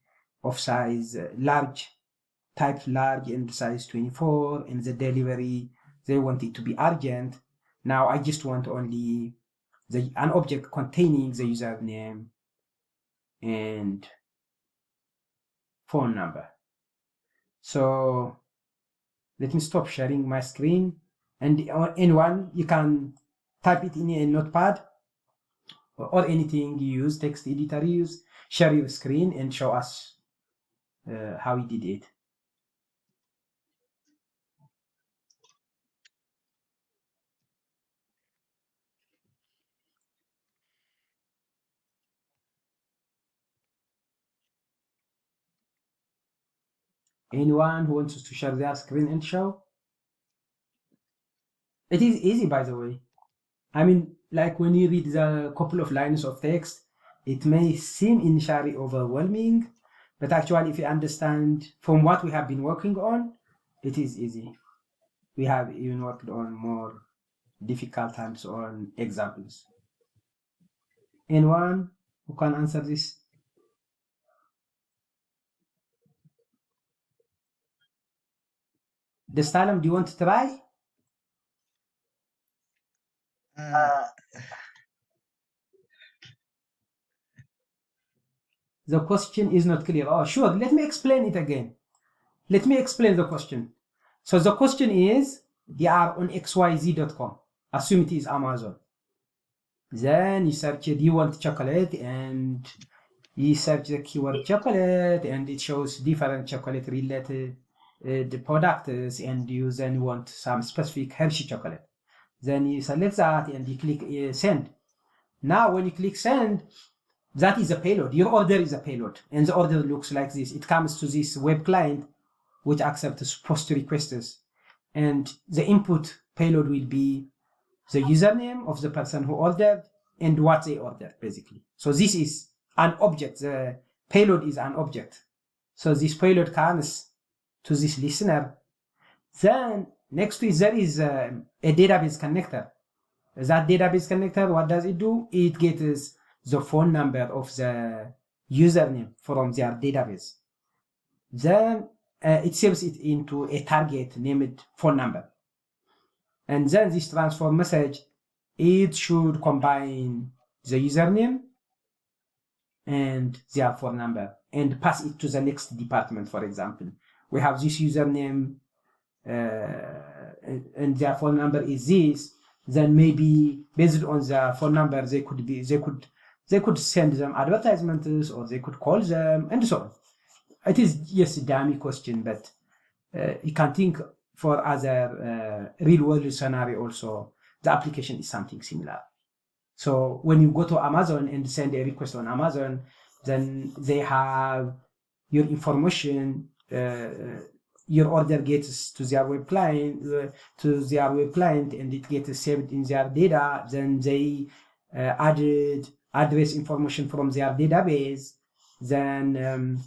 of size large, type large, and size 24, and the delivery, they want it to be urgent. Now I just want only an object containing the username and phone number. So let me stop sharing my screen, and anyone, you can type it in a notepad or anything you use, text editor you use, share your screen and show us how you did it. Anyone who wants to share their screen and show? It is easy, by the way. I mean, like when you read the couple of lines of text, it may seem initially overwhelming, but actually if you understand from what we have been working on, it is easy. We have even worked on more difficult hands-on examples. Anyone who can answer this? Destalem, do you want to try? The question is not clear. Oh, sure. Let me explain it again. Let me explain the question. So the question is, they are on xyz.com. Assume it is Amazon. Then you search, do you want chocolate? And you search the keyword chocolate, and it shows different chocolate related the products, and you then want some specific Hershey chocolate. Then you select that and you click send. Now when you click send, that is a payload. Your order is a payload, and the order looks like this. It comes to this web client, which accepts post requests, and the input payload will be the username of the person who ordered and what they ordered, basically. So this is an object. The payload is an object. So this payload comes to this listener. Then next to it, there is a database connector. That database connector, what does it do? It gets the phone number of the username from their database. Then it saves it into a target named phone number. And then this transform message, it should combine the username and their phone number and pass it to the next department. For example, we have this username and their phone number is this. Then maybe based on the phone number, they could send them advertisements, or they could call them, and so on. It is just a dummy question, but you can think for other real-world scenario also. The application is something similar. So when you go to Amazon and send a request on Amazon, then they have your information. Your order gets to their web client, and it gets saved in their data. Then they added address information from their database. Then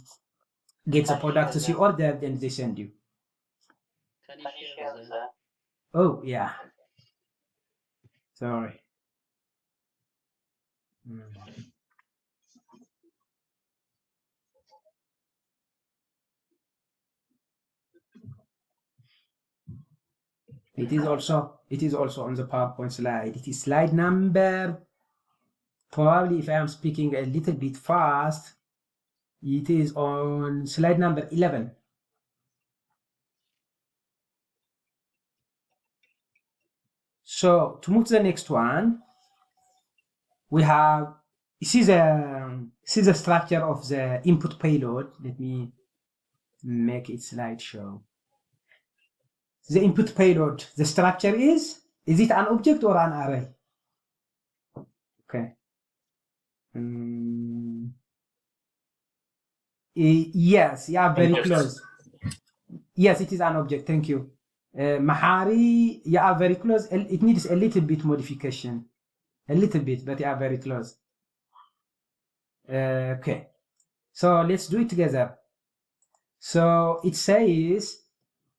get the product to see order, then they send you.
Can you share the?
Oh yeah. Sorry. It is also on the PowerPoint slide. It is slide number, probably if I am speaking a little bit fast, it is on slide number 11. So to move to the next one, we have, this is the structure of the input payload. Let me make it slideshow. The input payload, the structure is it an object or an array? Okay. Yes, yeah, very close. Yes, it is an object. Thank you. Mahari, yeah, very close. It needs a little bit modification. A little bit, but yeah, very close. Okay. So let's do it together. So it says,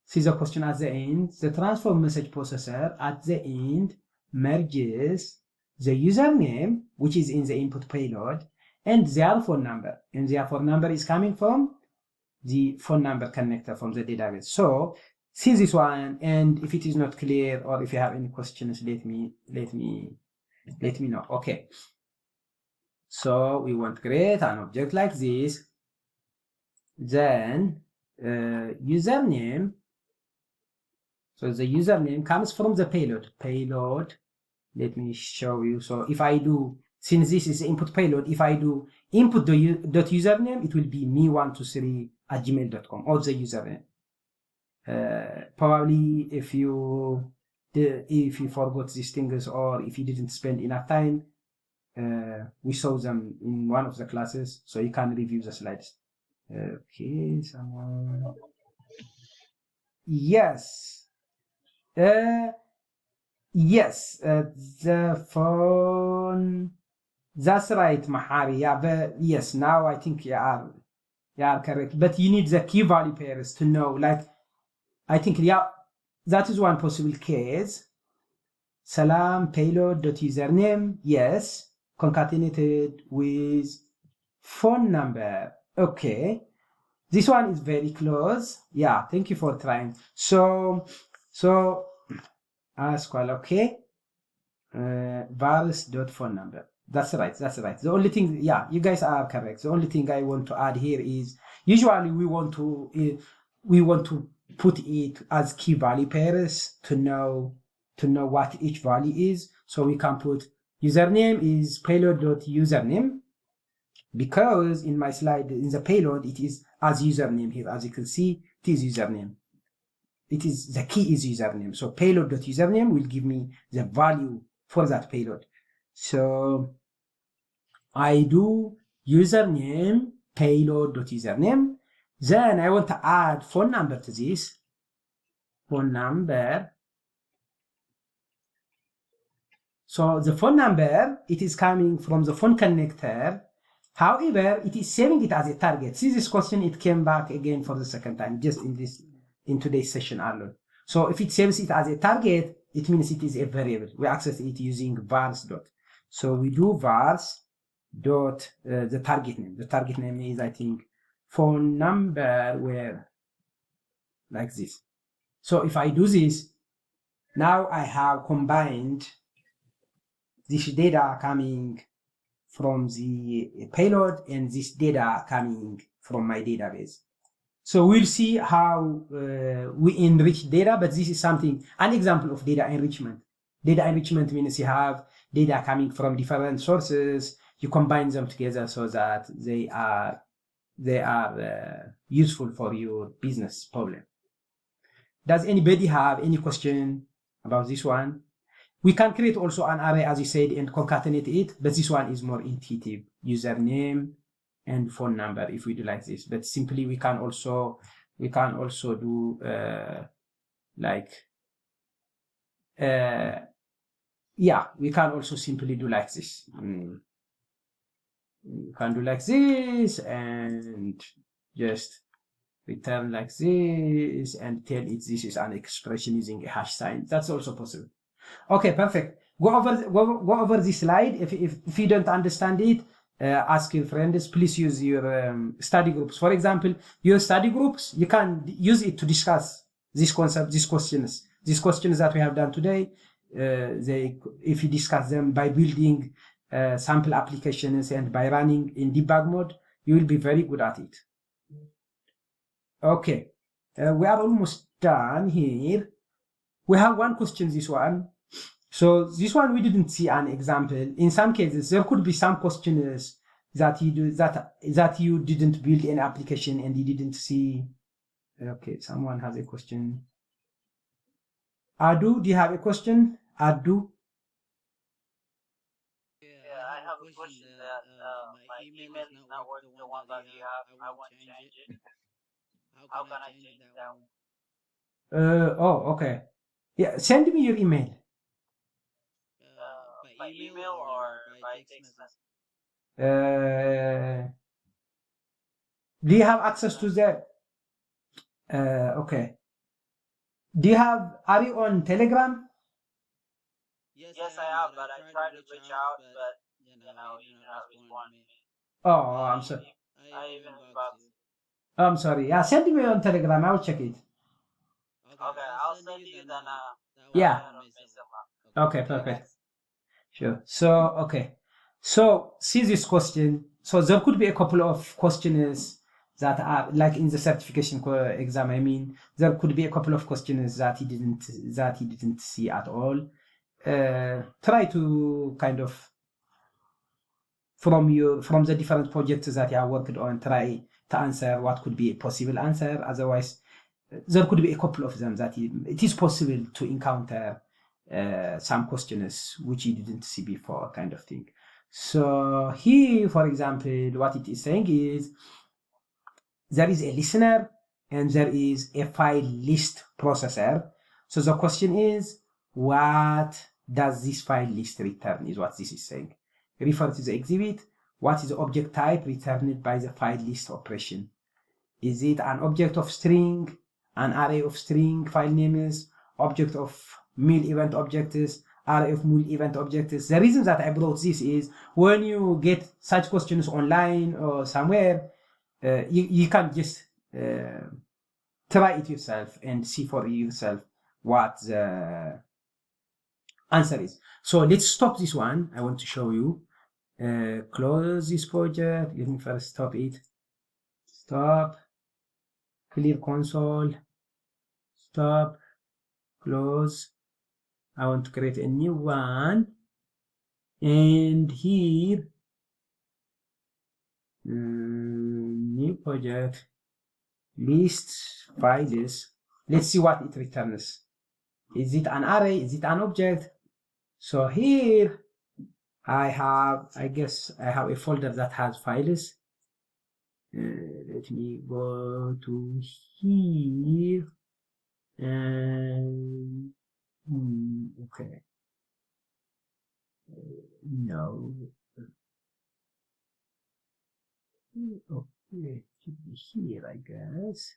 see the question at the end, the transform message processor at the end merges the username, which is in the input payload, and their phone number. And their phone number is coming from the phone number connector from the database. So see this one, and if it is not clear or if you have any questions, let me know. Okay. So we want to create an object like this. Then username. So the username comes from the payload. Payload. Let me show you. So if I do, since this is input payload, if I do input.username, it will be me123@gmail.com, or the username. Probably if you forgot these things or if you didn't spend enough time, we saw them in one of the classes, so you can review the slides. Okay, someone. Yes. Yes, the phone. That's right, Mahari. Yeah, but yes, now I think you are correct. But you need the key value pairs to know. Like, I think, yeah, that is one possible case. Salam payload.username, yes, concatenated with phone number. Okay, this one is very close. Yeah, thank you for trying. So Asqual, okay. Vars.phone number. That's right. The only thing, yeah, you guys are correct. The only thing I want to add here is usually we want to put it as key value pairs to know what each value is. So we can put username is payload.username, because in my slide in the payload it is as username here. As you can see, it is username. It is the key is username. So payload.username will give me the value for that payload. So I do username payload.username. Then I want to add phone number to this. Phone number. So the phone number, it is coming from the phone connector. However, it is saving it as a target. See this question, it came back again for the second time, just in today's session alone. So if it saves it as a target, it means it is a variable. We access it using vars dot. So we do vars dot the target name. The target name is, I think, phone number, where like this. So if I do this, now I have combined this data coming from the payload and this data coming from my database. So we'll see how we enrich data, but this is an example of data enrichment. Data enrichment means you have data coming from different sources, you combine them together so that they are useful for your business problem. Does anybody have any question about this one? We can create also an array, as you said, and concatenate it, but this one is more intuitive. Username and phone number, if we do like this. But simply we can also do yeah, we can also simply do like this. You can do like this and just return like this and tell it this is an expression using a hash sign. That's also possible. Okay, perfect. Go over this slide. If you don't understand it, ask your friends. Please use your study groups. For example, your study groups, you can use it to discuss this concept, these questions that we have done today. If you discuss them by building sample applications and by running in debug mode, you will be very good at it. Okay, we are almost done here. We have one question, this one. So this one we didn't see an example. In some cases, there could be some questions that you do that you didn't build an application and you didn't see. Okay, someone has a question. Adu, do you have a question? Adu?
Yeah, I have a question that my email is not working, the one that you have. I want to change it. How can I change that one?
Oh, okay. Yeah, send me your email.
By email or by text message?
Do you have access to the? Okay. Are you on Telegram?
Yes, I have, but I tried to reach out, but you know, you did not respond to me.
Oh, I'm sorry.
I even inboxed you.
I'm sorry. Yeah, send me on Telegram. I'll check it.
Okay, I'll send you then.
Yeah. Okay, perfect. Sure. So, okay. So, see this question. So, there could be a couple of questions that are like in the certification exam. I mean, there could be a couple of questions that he didn't see at all. Try to kind of from the different projects that you have worked on, try to answer what could be a possible answer. Otherwise, there could be a couple of them that it is possible to encounter some questions which you didn't see before, kind of thing. So here, for example, what it is saying is there is a listener and there is a file list processor. So the question is, what does this file list return, is what this is saying. Refer to the exhibit. What is the object type returned by the file list operation? Is it an object of string, an array of string file names, object of mule event objects, array of mule event objects? The reason that I brought this is when you get such questions online or somewhere, you can just try it yourself and see for yourself what the answer is. So let's stop this one. I want to show you. Close this project. Let me first stop it. Stop. Clear console. Stop. Close. I want to create a new one. And here, new project, list files. Let's see what it returns. Is it an array? Is it an object? So here, I guess I have a folder that has files. Let me go to here and okay. No. Okay, it should be here, I guess.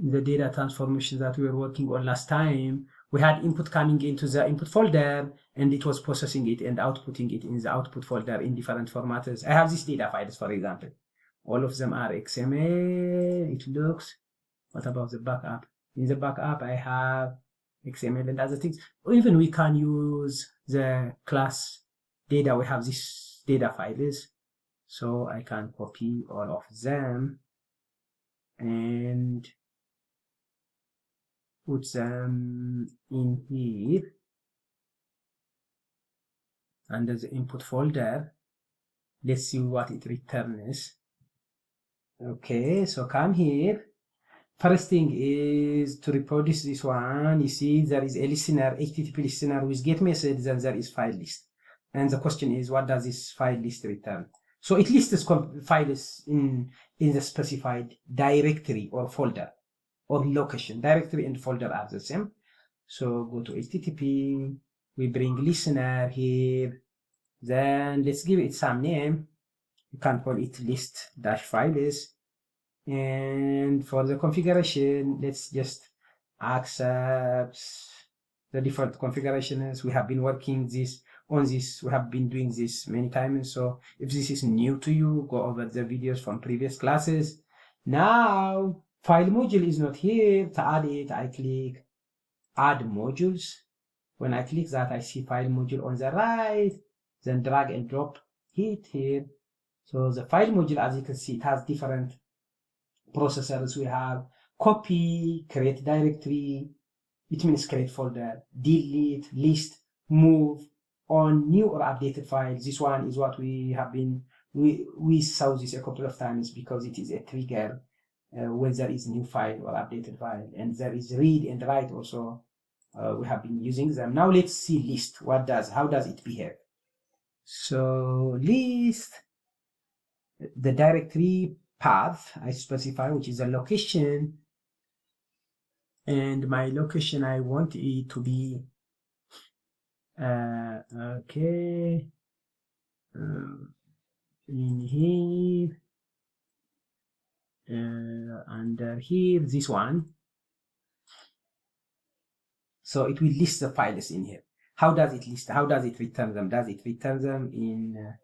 The data transformation that we were working on last time, we had input coming into the input folder and it was processing it and outputting it in the output folder in different formats. I have these data files, for example. All of them are XML, it looks. What about the backup? In the backup, I have XML and other things. Or even we can use the class data. We have these data files. So I can copy all of them and put them in here under the input folder. Let's see what it returns. Okay, so come here. First thing is to reproduce this one. You see there is a listener, HTTP listener with get message, and there is file list. And the question is, what does this file list return? So it lists files in the specified directory or folder or location. Directory and folder are the same. So go to HTTP, we bring listener here, then let's give it some name. You can call it list-files. And for the configuration, let's just accept the default configurations. We have been working on this. We have been doing this many times. So if this is new to you, go over the videos from previous classes. Now, file module is not here. To add it, I click add modules. When I click that, I see file module on the right, then drag and drop it here. So the file module, as you can see, it has different processors. We have copy, create directory, it means create folder, delete, list, move on new or updated files. This one is what we have been, we saw this a couple of times because it is a trigger when there is new file or updated file, and there is read and write also. We have been using them. Now let's see list. How does it behave? So list, the directory path I specify, which is a location, and my location I want it to be okay, in here, under here, this one. So it will list the files in here. How does it list? How does it return them? Does it return them in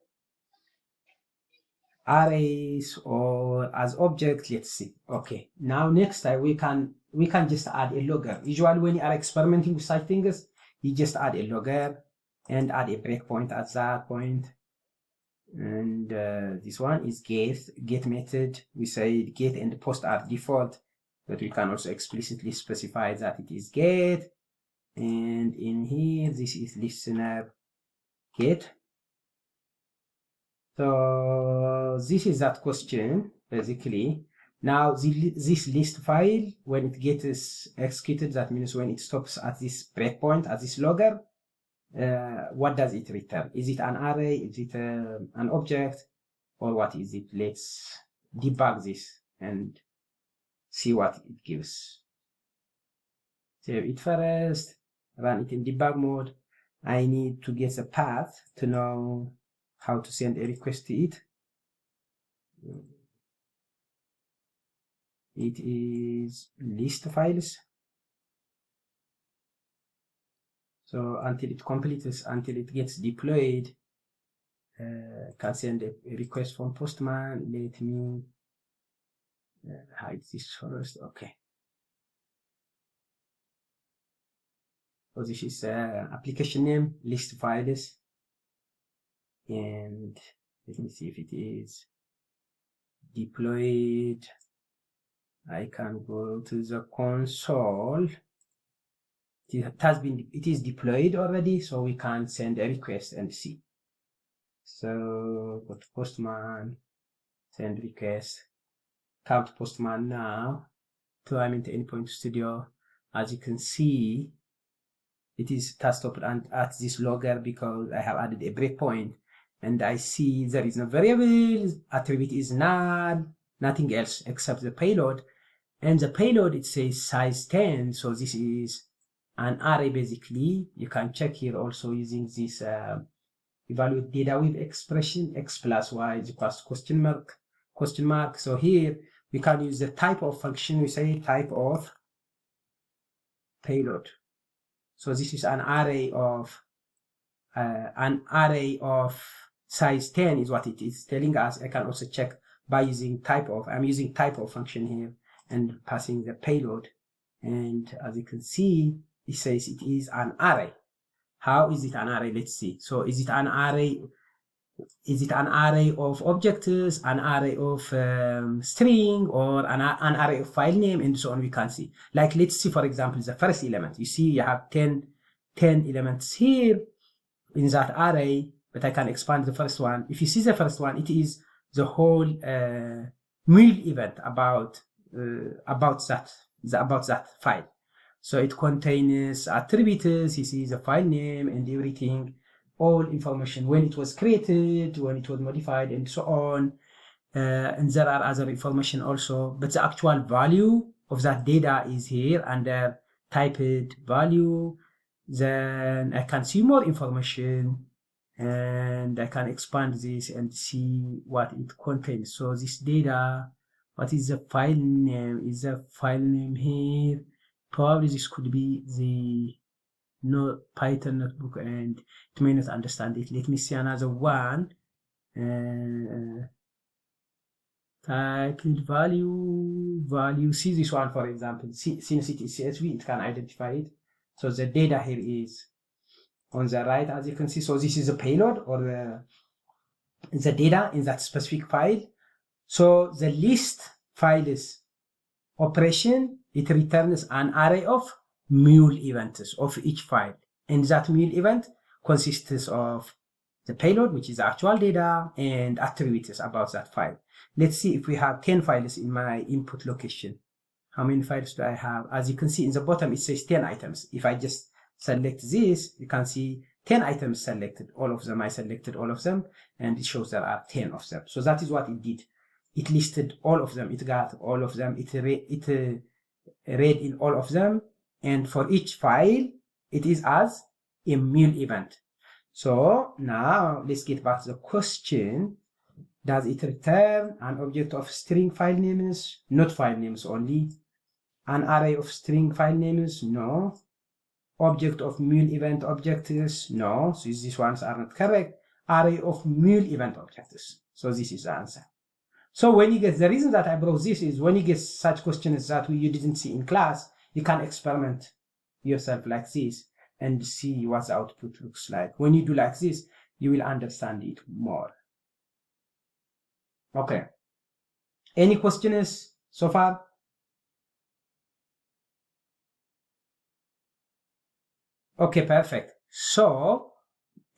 arrays or as objects? Let's see. Okay, now next time we can just add a logger. Usually when you are experimenting with such things, you just add a logger and add a breakpoint at that point. And this one is get method. We say get and post are default, but we can also explicitly specify that it is get. And in here, this is listener get. So this is that question basically. Now this list file, when it gets executed, that means when it stops at this breakpoint, at this logger, what does it return? Is it an array? Is it an object? Or what is it? Let's debug this and see what it gives. Save it first, run it in debug mode. I need to get a path to know how to send a request to it. It is list files. So until it completes, until it gets deployed, can send a request from Postman. Let me hide this first. Okay. So this is application name, list files. And let me see if it is deployed. I can go to the console. It is deployed already, so we can send a request and see. So go to Postman, send request, come to Postman now. So I'm in the Endpoint Studio. As you can see, it has stopped at this logger because I have added a breakpoint, and I see there is no variable, attribute is null, nothing else except the payload. And the payload, it says size 10, so this is an array basically. You can check here also using this evaluate data with expression x plus y is equals to question mark. So here we can use the type of function. We say type of payload. So this is an array of size 10 is what it is telling us. I can also check by using type of. I'm using type of function here and passing the payload. And as you can see, it says it is an array. How is it an array? Let's see. So is it an array? Is it an array of objects, an array of string, or an array of file name, and so on? We can see. Like, let's see, for example, the first element. You see, you have 10 elements here in that array, but I can expand the first one. If you see the first one, it is the whole mule event about that file. So it contains attributes. This is the file name and everything, all information, when it was created, when it was modified, and so on. And there are other information also, but the actual value of that data is here under typed value. Then I can see more information, and I can expand this and see what it contains. So this data, what is the file name? Is the file name here? Probably this could be the Python notebook, and it may not understand it. Let me see another one. Typed value. See this one, for example. Since it is CSV, it can identify it. So the data here is on the right, as you can see. So this is a payload, or the data in that specific file. So the list file is operation. It returns an array of mule events of each file, and that mule event consists of the payload, which is the actual data, and attributes about that file. Let's see if we have 10 files in my input location. How many files do I have? As you can see in the bottom, it says 10 items. If I just select this, you can see 10 items selected. All of them, I selected all of them, and it shows there are 10 of them. So that is what it did. It listed all of them. It got all of them. It read in all of them. And for each file, it is as a mule event. So now let's get back to the question. Does it return an object of string file names? Not file names only. An array of string file names? No. Object of mule event objects? No. So these ones are not correct. Array of mule event objects. So this is the answer. So when you get, the reason that I brought this is when you get such questions that you didn't see in class, you can experiment yourself like this and see what the output looks like. When you do like this, you will understand it more. Okay. Any questions so far? Okay, perfect. So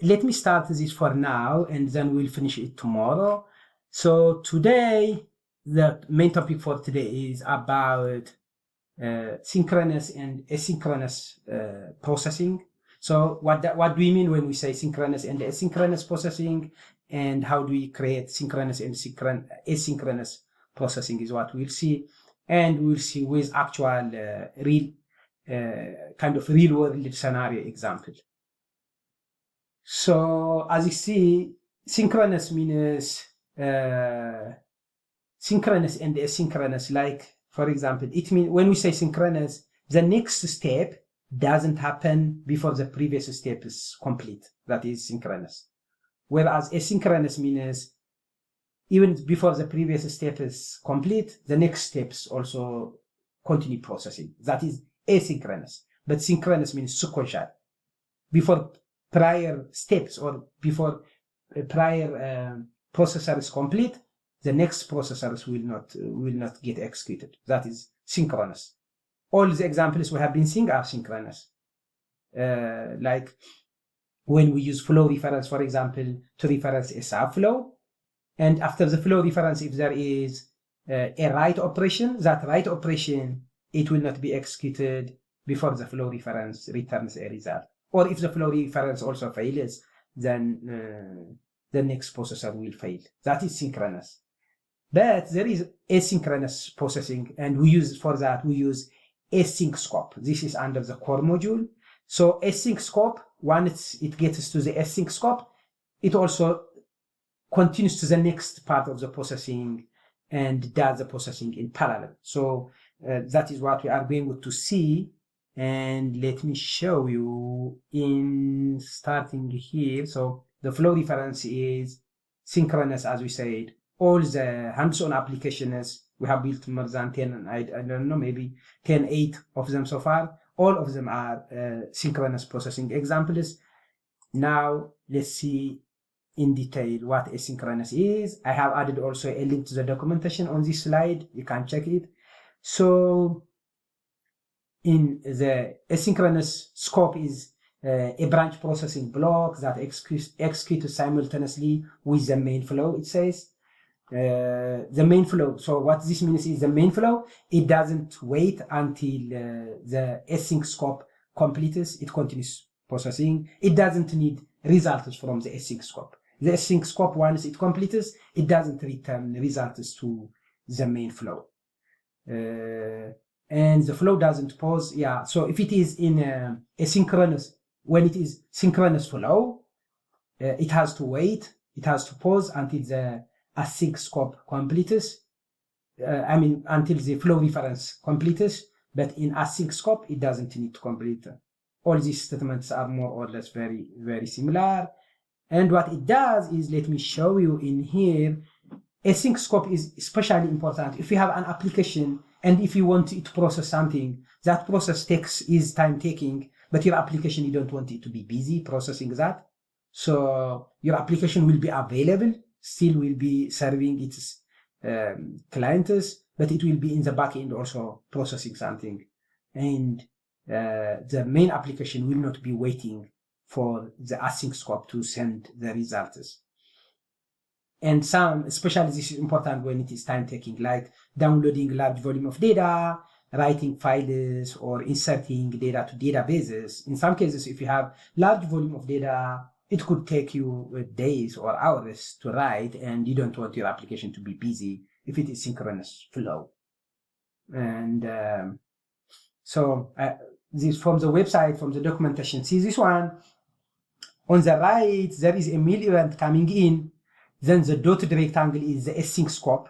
let me start this for now, and then we'll finish it tomorrow. So today, the main topic for today is about synchronous and asynchronous processing. So what do we mean when we say synchronous and asynchronous processing, and how do we create synchronous and asynchronous processing is what we'll see. And we'll see with actual real kind of real world scenario example. So as you see, synchronous means synchronous and asynchronous. Like, for example, it means when we say synchronous, the next step doesn't happen before the previous step is complete. That is synchronous. Whereas asynchronous means even before the previous step is complete, the next steps also continue processing. That is asynchronous. But synchronous means sequential. Before prior steps or before prior processor is complete, the next processors will not get executed. That is synchronous. All the examples we have been seeing are synchronous. Like when we use flow reference, for example, to reference a subflow, and after the flow reference, if there is a write operation, that write operation, it will not be executed before the flow reference returns a result. Or if the flow reference also fails, then the next processor will fail. That is synchronous. But there is asynchronous processing, and we use async scope. This is under the core module. So async scope, once it gets to the async scope, it also continues to the next part of the processing and does the processing in parallel. So that is what we are going to see. And let me show you in starting here. So the flow reference is synchronous, as we said. All the hands-on applications, we have built more than 10, and I don't know, maybe 8 of them so far. All of them are synchronous processing examples. Now, let's see in detail what asynchronous is. I have added also a link to the documentation on this slide. You can check it. So, in the asynchronous scope is a branch processing block that executes simultaneously with the main flow, it says. the main flow. So what this means is the main flow, it doesn't wait until the async scope completes. It continues processing. It doesn't need results from the async scope. The async scope, once it completes, it doesn't return results to the main flow. And the flow doesn't pause. Yeah, so if it is in asynchronous, when it is synchronous flow, it has to wait, it has to pause until the async scope completes. Until the flow reference completes, but in async scope, it doesn't need to complete. All these statements are more or less very, very similar. And what it does is, let me show you in here, async scope is especially important. If you have an application and if you want it to process something, that process is time taking, but your application, you don't want it to be busy processing that. So your application will be available, still will be serving its clients, but it will be in the back end also processing something. And the main application will not be waiting for the async scope to send the results. And especially this is important when it is time taking, like downloading large volume of data, writing files, or inserting data to databases. In some cases, if you have large volume of data, it could take you days or hours to write, and you don't want your application to be busy if it is synchronous flow. And this from the website, from the documentation, see this one. On the right, there is a Mule event coming in. Then the dotted rectangle is the async scope.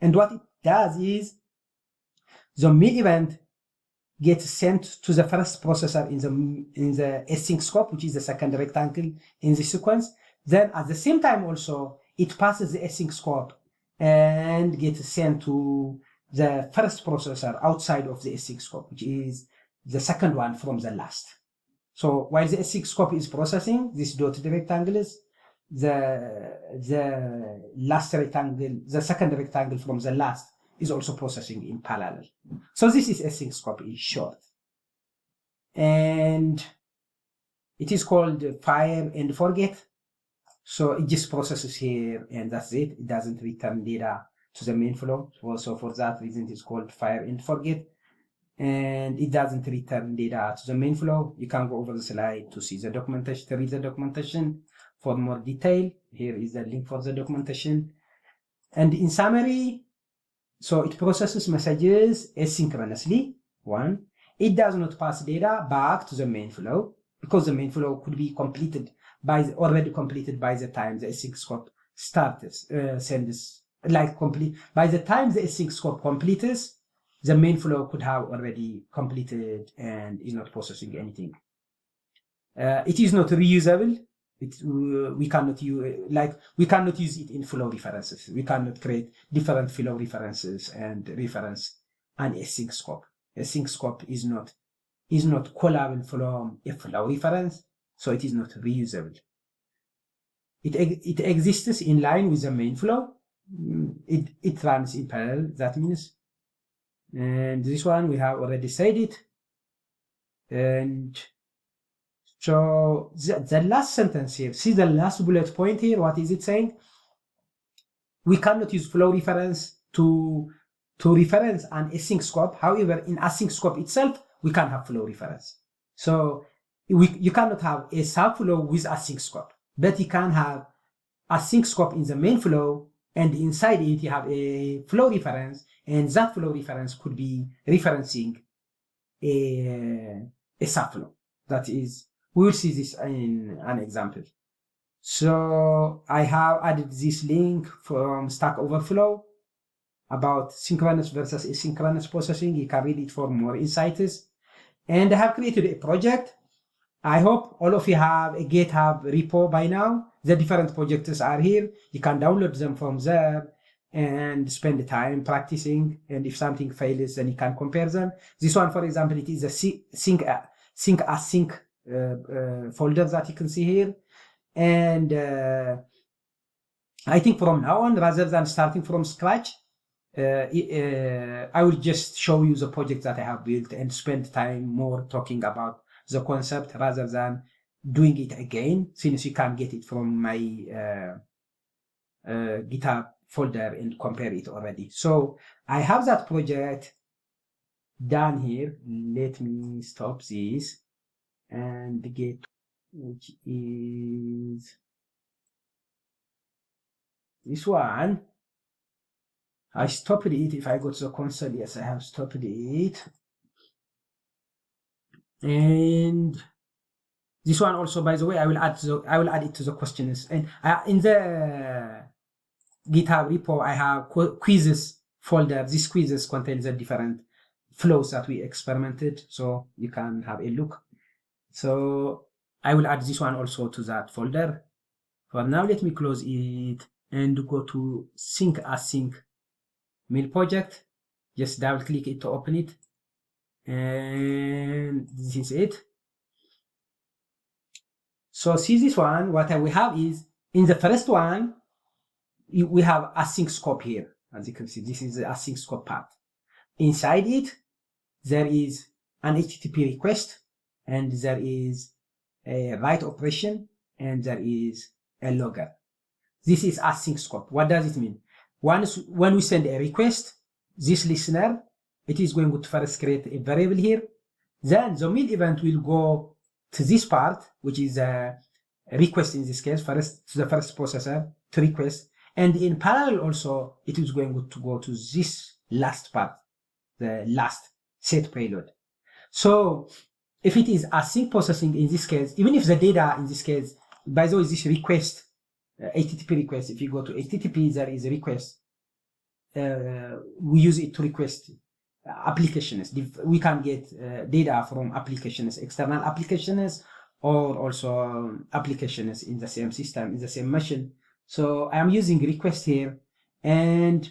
And what it does is, the Mule event gets sent to the first processor in the async scope, which is the second rectangle in the sequence. Then at the same time also, it passes the async scope and gets sent to the first processor outside of the async scope, which is the second one from the last. So while the async scope is processing these dotted rectangles, the last rectangle, the second rectangle from the last, is also processing in parallel. So this is async scope in short. And it is called fire and forget. So it just processes here and that's it. It doesn't return data to the main flow. Also for that reason, it's called fire and forget. And it doesn't return data to the main flow. You can go over the slide to see the documentation, to read the documentation for more detail. Here is the link for the documentation. And in summary, so it processes messages asynchronously. One, it does not pass data back to the main flow because the main flow could be completed already completed by the time the async scope starts, by the time the async scope completes, the main flow could have already completed and is not processing anything. It is not reusable. We cannot use it in flow references. We cannot create different flow references and reference an async scope. Async scope is not callable from a flow reference, so it is not reusable. It exists in line with the main flow. It runs in parallel, that means. And this one, we have already said it. And so the last sentence here, see the last bullet point here, what is it saying? We cannot use flow reference to reference an async scope. However, in async scope itself, we can have flow reference. So you cannot have a subflow with async scope, but you can have async scope in the main flow, and inside it you have a flow reference, and that flow reference could be referencing a subflow. That is, we will see this in an example. So I have added this link from Stack Overflow about synchronous versus asynchronous processing. You can read it for more insights. And I have created a project. I hope all of you have a GitHub repo by now. The different projects are here. You can download them from there and spend the time practicing. And if something fails, then you can compare them. This one, for example, it is a Sync Async folder that you can see here. And I think from now on, rather than starting from scratch, I will just show you the project that I have built and spend time more talking about the concept rather than doing it again, since you can get it from my GitHub folder and compare it already. So I have that project done here. Let me stop this and get, which is this one. I stopped it. If I go to the console, yes, I have stopped it. And this one also, by the way, I will add it to the questions. And in the GitHub repo, I have quizzes folder. These quizzes contain the different flows that we experimented, so you can have a look. So I will add this one also to that folder. For now, let me close it and go to Sync Async Mule project. Just double click it to open it. And this is it. So see this one, what we have is, in the first one, we have async scope here. As you can see, this is the async scope part. Inside it, there is an HTTP request, and there is a write operation, and there is a logger. This is async scope. What does it mean? When we send a request, this listener, it is going to first create a variable here. Then the Mule event will go to this part, which is a request in this case, first to the first processor to request. And in parallel also, it is going to go to this last part, the last set payload. So if it is async processing in this case, even if the data in this case, by the way, this request, HTTP request, if you go to HTTP, there is a request. We use it to request applications. We can get data from applications, external applications, or also applications in the same system, in the same machine. So I am using request here, and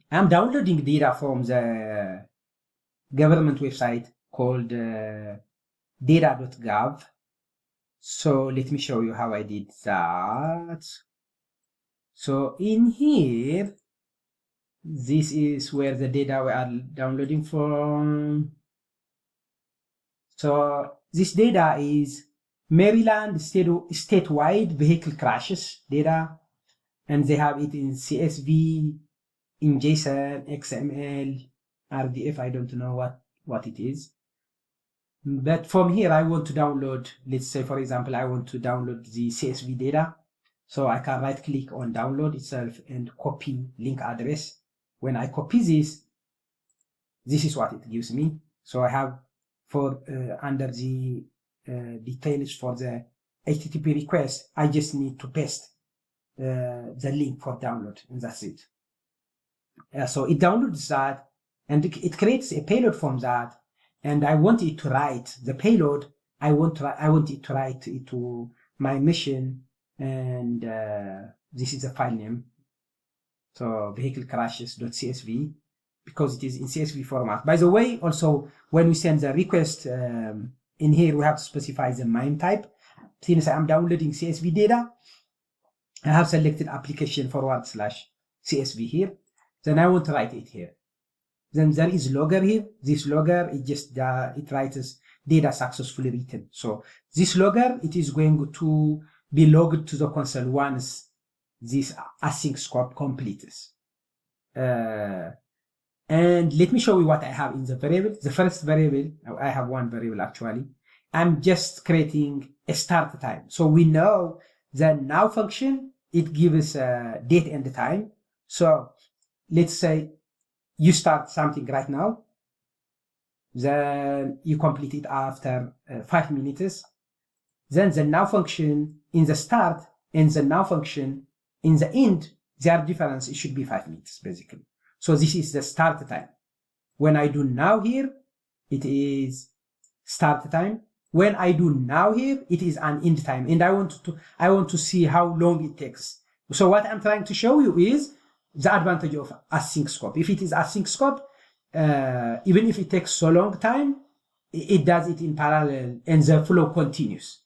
I'm downloading data from the government website called data.gov. So let me show you how I did that. So in here, this is where the data we are downloading from. So this data is Maryland statewide vehicle crashes data, and they have it in CSV, in JSON, XML, RDF. I don't know what it is. But from here, I want to download, let's say, for example, I want to download the CSV data. So I can right click on download itself and copy link address. When I copy this is what it gives me. So I have for under the details for the HTTP request, I just need to paste the link for download, and that's it. So it downloads that, and it creates a payload from that. And I want it to write the payload. I want it to write it to my machine, and this is the file name. So vehicle crashes.csv, because it is in CSV format. By the way, also when we send the request in here, we have to specify the MIME type. Since I'm downloading CSV data, I have selected application /CSV here. Then I want to write it here. Then there is logger here. This logger, it just it writes data successfully written. So this logger, it is going to be logged to the console once this async scope completes. And let me show you what I have in the variable. The first variable, I have one variable actually. I'm just creating a start time. So we know the now function, it gives a date and time. So let's say you start something right now, then you complete it after 5 minutes. Then the now function in the start and the now function in the end, their difference, it should be 5 minutes basically. So this is the start time. When I do now here, it is start time. When I do now here, it is an end time. And I want to see how long it takes. So what I'm trying to show you is the advantage of async scope. If it is async scope, even if it takes so long time, it does it in parallel and the flow continues.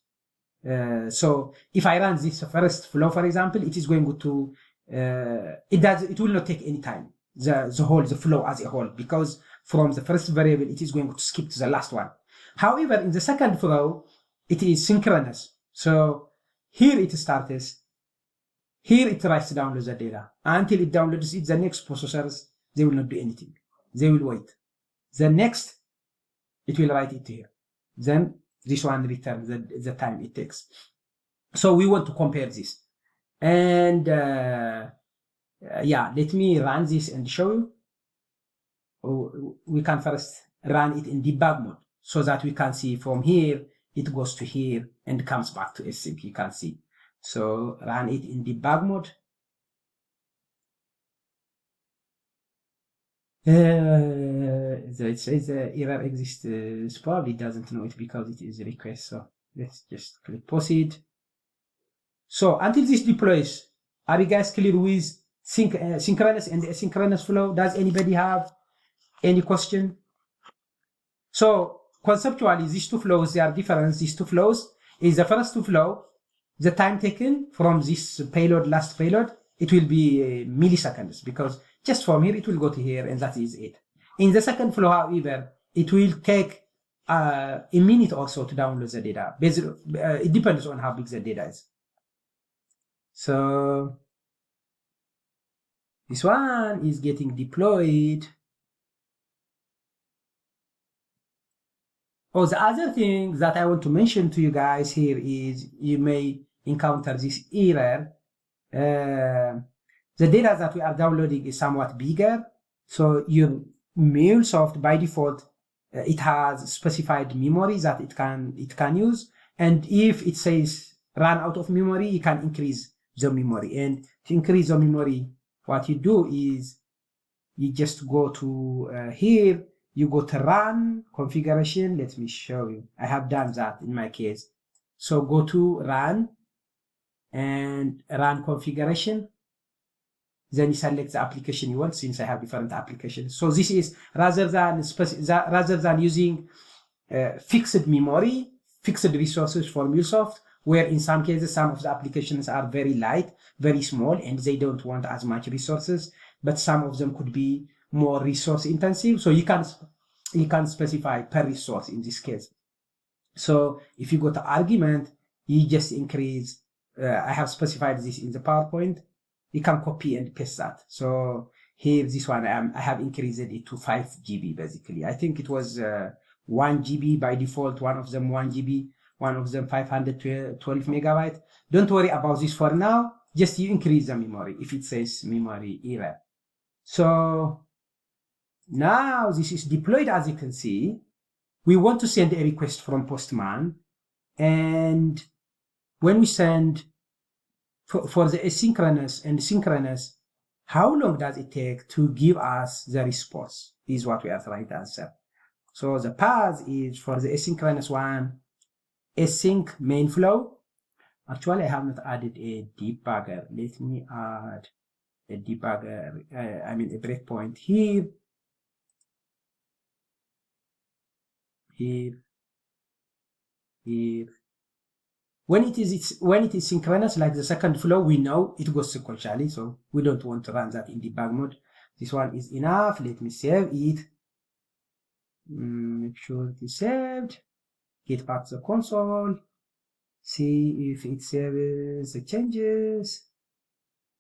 So if I run this first flow, for example, it is going to, it will not take any time, the flow as a whole, because from the first variable, it is going to skip to the last one. However, in the second flow, it is synchronous. So here it starts, Here it tries to download the data. Until it downloads it, the next processors, they will not do anything. They will wait. The next, it will write it here. Then this one returns the time it takes. So we want to compare this. And yeah, let me run this and show you. We can first run it in debug mode so that we can see from here, it goes to here and comes back to async. You can see. So run it in debug mode. It says the error exists, probably doesn't know it because it is a request. So let's just click proceed. So until this deploys, are you guys clear with synchronous and asynchronous flow? Does anybody have any question? So conceptually, these two flows, they are different. These two flows is the first two flow, the time taken from this payload, last payload, it will be milliseconds because just from here, it will go to here and that is it. In the second flow, however, it will take a minute or so to download the data. It depends on how big the data is. So this one is getting deployed. Oh, the other thing that I want to mention to you guys here is you may encounter this error. The data that we are downloading is somewhat bigger. So your MuleSoft by default, it has specified memory that it can use. And if it says run out of memory, you can increase the memory. And to increase the memory, what you do is you just go to here, you go to run configuration. Let me show you. I have done that in my case. So go to run and run configuration. Then you select the application you want, since I have different applications. So this is rather than using fixed memory, fixed resources for MuleSoft, where in some cases, some of the applications are very light, very small, and they don't want as much resources, but some of them could be more resource intensive. So you can specify per resource in this case. So if you go to argument, you just increase, I have specified this in the PowerPoint. You can copy and paste that. So here, this one, I have increased it to 5 GB basically. I think it was 1 GB by default, one of them 1 GB, one of them 512 megabyte. Don't worry about this for now. Just you increase the memory if it says memory error. So now this is deployed, as you can see. We want to send a request from Postman. And when we send for the asynchronous and synchronous, how long does it take to give us the response is what we are trying to answer. So the path is for the asynchronous one, async main flow. Actually, I have not added a debugger. Let me add a debugger, a breakpoint here. When it is synchronous, like the second flow, we know it goes sequentially, so we don't want to run that in debug mode. This one is enough. Let me save it. Make sure it is saved. Get back to the console. See if it saves the changes.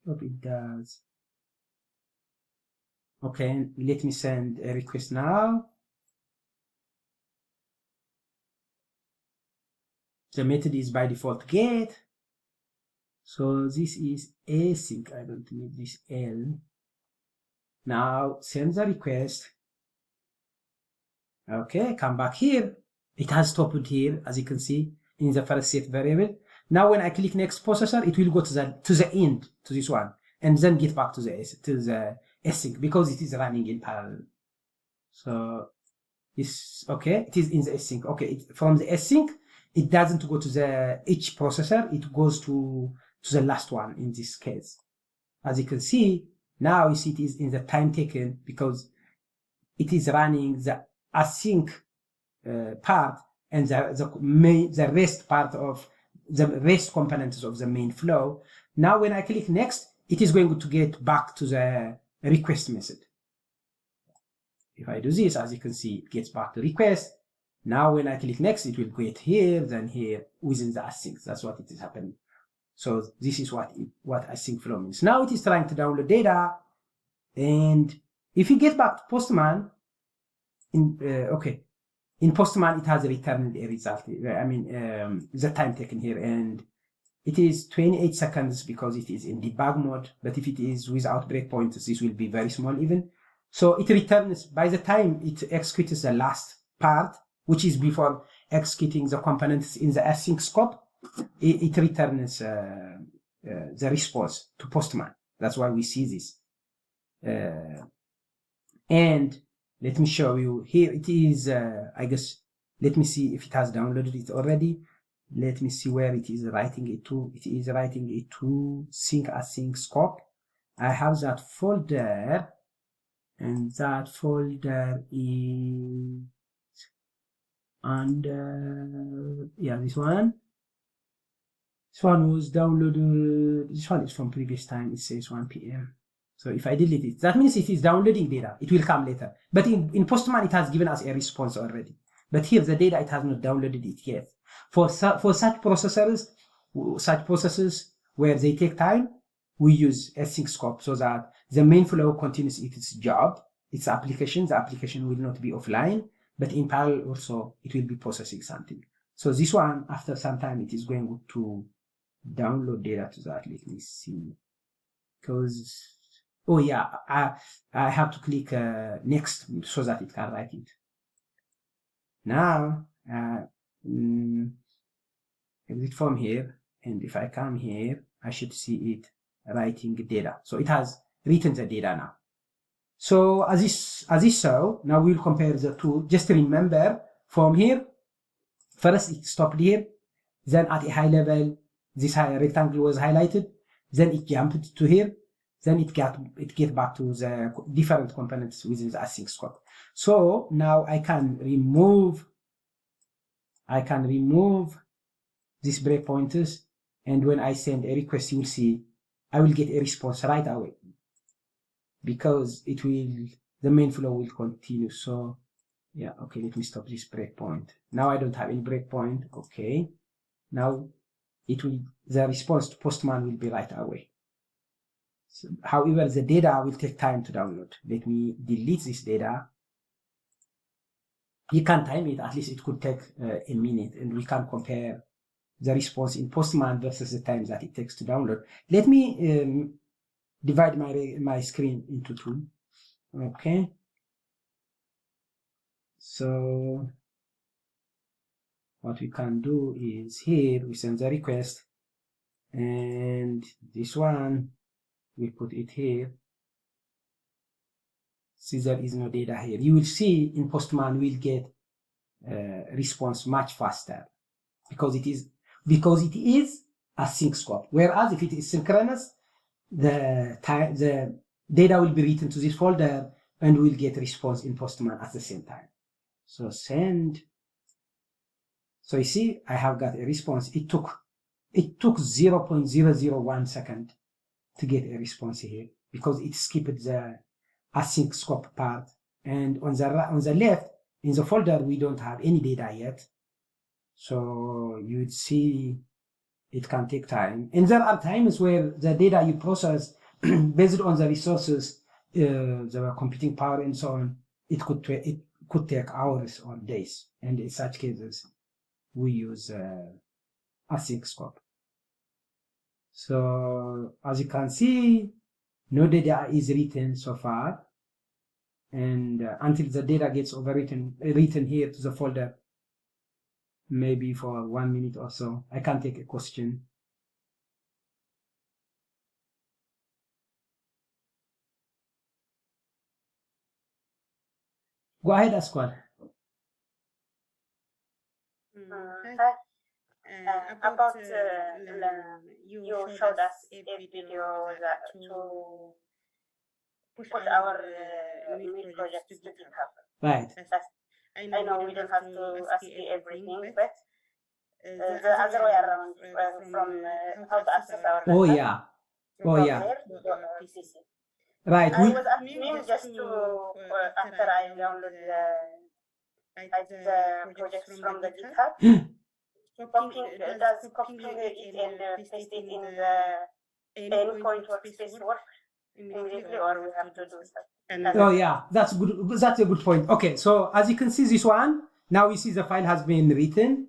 Hope it does. Okay, let me send a request now. The method is by default get. So this is async. I don't need this L. Now send the request. Okay, come back here. It has stopped here, as you can see, in the first set variable. Now when I click next processor, it will go to the end, to this one, and then get back to the async because it is running in parallel. So it's okay. It is in the async. Okay, from the async, it doesn't go to each processor. It goes to the last one in this case. As you can see, now you see it is in the time taken because it is running the async part and the rest part of the rest components of the main flow. Now when I click next, it is going to get back to the request method. If I do this, as you can see, it gets back to request. Now when I click next, it will get here, then here within the async. That's what it is happening. So this is what async flow means. Now it is trying to download data, and if you get back to Postman, in Postman it has returned a result. The time taken here, and it is 28 seconds because it is in debug mode. But if it is without breakpoints, this will be very small even. So it returns by the time it executes the last part, which is before executing the components in the async scope. It returns the response to Postman. That's why we see this. And let me show you here. It is, I guess, let me see if it has downloaded it already. Let me see where it is writing it to. It is writing it to sync async scope. I have that folder, and that folder is under, yeah, this one. This one was downloaded. This one is from previous time. It says 1 p.m. So if I delete it, that means it is downloading data. It will come later. But in Postman, it has given us a response already. But here, the data, it has not downloaded it yet. For such processes where they take time, we use async scope so that the main flow continues its job, its application. The application will not be offline, but in parallel also, it will be processing something. So this one, after some time, it is going to download data to that. Let me see. Because, oh yeah, I have to click next so that it can write it. Now, exit from here, and if I come here, I should see it writing data. So it has written the data now. So as you saw, now we'll compare the two. Just remember from here, first it stopped here, then at a high level, this rectangle was highlighted, then it jumped to here, then it get back to the different components within the async scope. So now I can remove these breakpointers, and when I send a request, you will see I will get a response right away because the main flow will continue. So yeah, okay, let me stop this breakpoint. Now I don't have any breakpoint. Okay, now the response to Postman will be right away. So, however, the data will take time to download. Let me delete this data. You can time it, at least it could take a minute, and we can compare the response in Postman versus the time that it takes to download. Let me divide my screen into two. Okay. So what we can do is here we send the request, and this one we put it here. See, there is no data here. You will see in Postman we'll get response much faster because it is async scope. Whereas if it is synchronous, the data will be written to this folder and we'll get response in Postman at the same time. So send. So you see, I have got a response. It took 0.001 second to get a response here because it skipped the async scope part. And on the left in the folder, we don't have any data yet. So you'd see it can take time. And there are times where the data you process based on the resources, the computing power and so on, it could take hours or days. And in such cases, we use async scope. So as you can see, no data is written so far. And until the data gets written here to the folder, maybe for 1 minute or so, I can take a question. Go ahead, Asquad.
About you showed us a video to push our Mule project to GitHub.
Right.
I know we don't have to ask you everything, but the other way around from how to access our
Oh yeah. Oh yeah.
PC.
Right.
I was at Mule just to after I download the projects from the GitHub. does copying it and paste it in the endpoint workspace work immediately, or we have to do something?
Oh yeah, that's good. That's a good point. Okay, so as you can see, this one now we see the file has been written,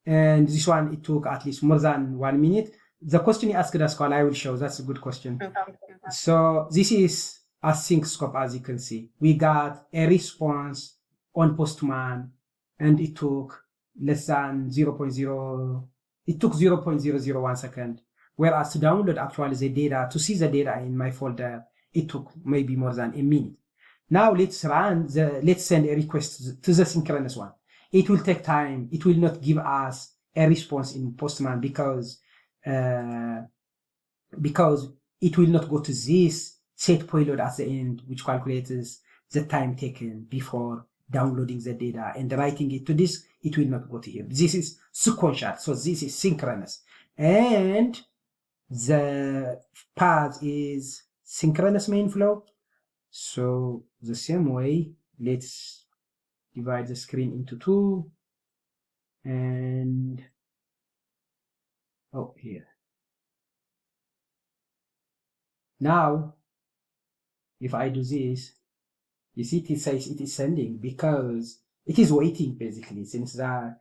and this one it took at least more than 1 minute. The question you asked us, I will show. That's a good question.
Okay.
So this is async scope, as you can see. We got a response on Postman, and it took less than 0.0. It took 0.001 second. Whereas to download actually the data, to see the data in my folder, it took maybe more than a minute. Now let's send a request to the synchronous one. It will take time. It will not give us a response in Postman because it will not go to this set payload at the end, which calculates the time taken before downloading the data and writing it to disk. It will not go to here. This is sequential, so this is synchronous. And the path is synchronous main flow. So the same way, let's divide the screen into two. And here. Now, if I do this, you see it says it is sending because it is waiting basically since the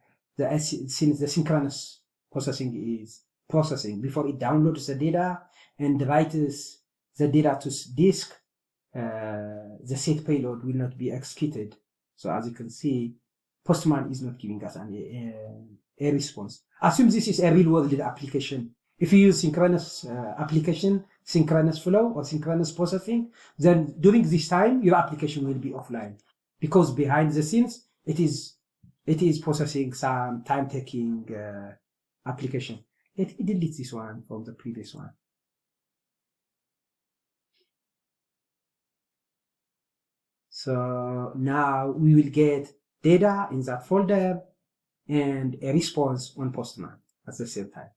synchronous processing is processing before it downloads the data and writes the data to disk. The set payload will not be executed. So as you can see, Postman is not giving us a response. Assume this is a real-world application. If you use synchronous application, synchronous flow or synchronous processing, then during this time your application will be offline because behind the scenes it is processing some time-taking application. Let me delete this one from the previous one. So now we will get data in that folder and a response on Postman at the same time.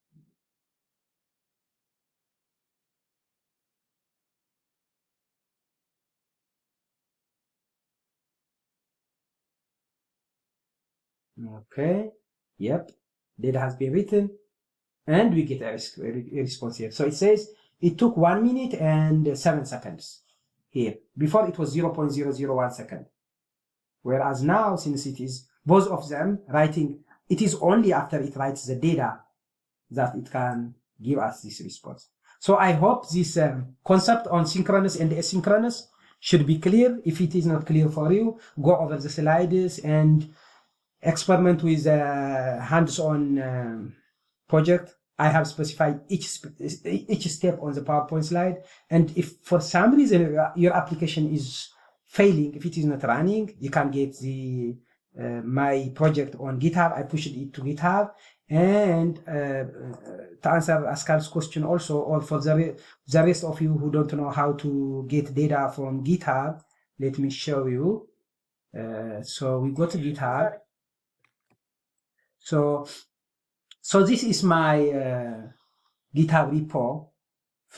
Okay, yep, data has been written, and we get a response here. So it says it took 1 minute and 7 seconds here. Before it was 0.001 second. Whereas now, since it is both of them writing, it is only after it writes the data that it can give us this response. So I hope this concept on synchronous and asynchronous should be clear. If it is not clear for you, go over the slides and experiment with a hands-on project. I have specified each step on the PowerPoint slide. And if for some reason your application is failing, if it is not running, you can get the my project on GitHub. I pushed it to GitHub. And to answer Askal's question also, or for the rest of you who don't know how to get data from GitHub, let me show you. So we go to GitHub. So this is my GitHub repo.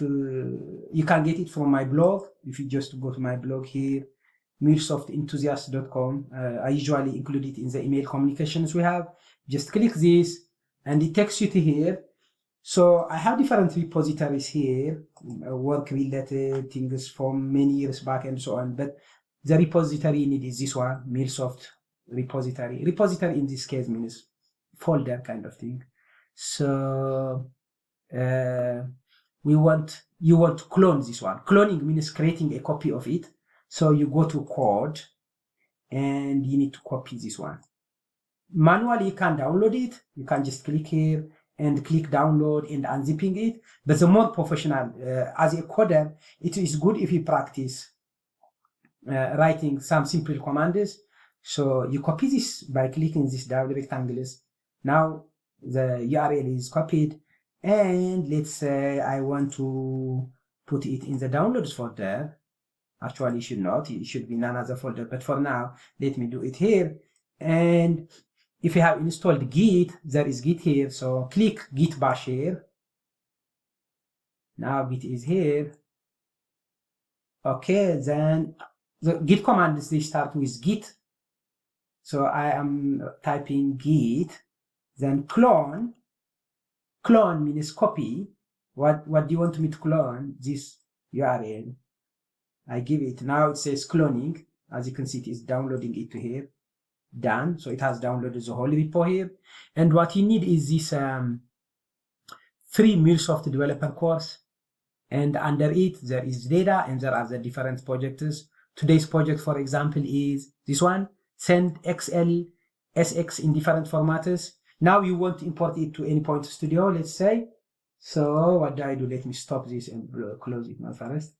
You can get it from my blog. If you just go to my blog here, MuleSoftenthusiast.com. I usually include it in the email communications we have. Just click this and it takes you to here. So I have different repositories here, work related things from many years back and so on. But the repository you need is this one, MuleSoft repository. Repository in this case means folder kind of thing. So you want to clone this one. Cloning means creating a copy of it. So you go to code and you need to copy this one. Manually, you can download it. You can just click here and click download and unzipping it. But the more professional, as a coder, it is good if you practice writing some simple commands. So you copy this by clicking these double rectangles. Now the URL is copied, and let's say I want to put it in the downloads folder. Actually, it should not. It should be in another folder. But for now, let me do it here. And if you have installed Git, there is Git here. So click Git bash here. Now Git is here. Okay, then the Git commands, they start with Git. So I am typing Git Then clone. Clone means copy. What do you want me to clone? This URL. I give it. Now it says cloning. As you can see, it is downloading it to here. Done. So it has downloaded the whole repo here. And what you need is this free MuleSoft developer course. And under it, there is data and there are the different projects. Today's project, for example, is this one. Send XL, SX in different formats. Now you want to import it to Anypoint Studio, let's say. So what do I do? Let me stop this and close it now first.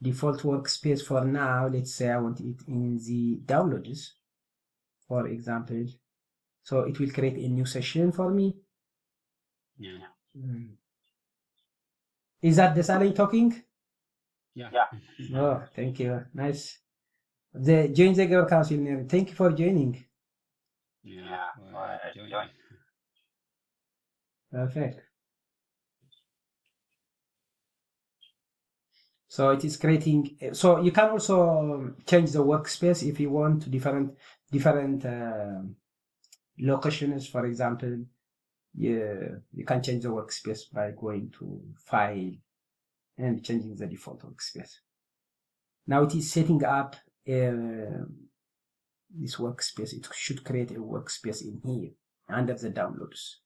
Default workspace for now, let's say I want it in the downloads, for example. So it will create a new session for me.
Yeah.
Is that Desalegn talking?
Yeah.
Oh, thank you. Nice. Join the Girl Council. Thank you for joining.
Yeah. Join.
Perfect. So it is creating. So you can also change the workspace if you want to different locations. For example, you can change the workspace by going to File and changing the default workspace. Now it is setting up this workspace. It should create a workspace in here under the downloads.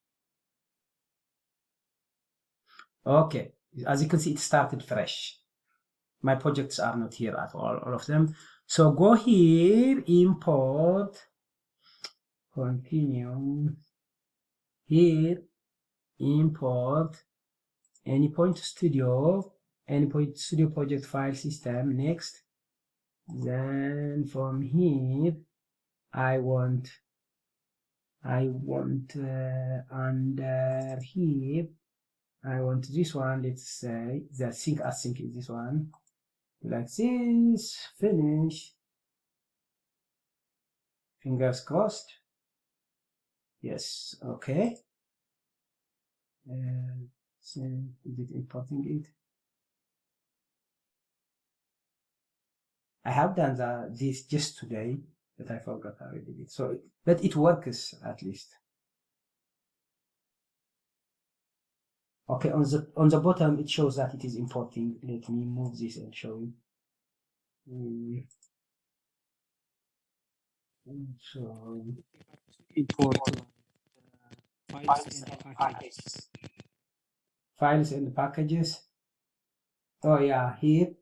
Okay, as you can see, it started fresh. My projects are not here at all of them. So go here, import, continue. Here, import Anypoint Studio project file system. Next. Then from here, I want under here, I want this one. Let's say the Async is this one. Like this. Finish. Fingers crossed. Yes. Okay. So is it importing it? I have done this just today, but I forgot how I did it. So, but it works at least. Okay, on the bottom it shows that it is importing. Let me move this and show you. So
Import files and packages.
Files and packages. Oh yeah, here.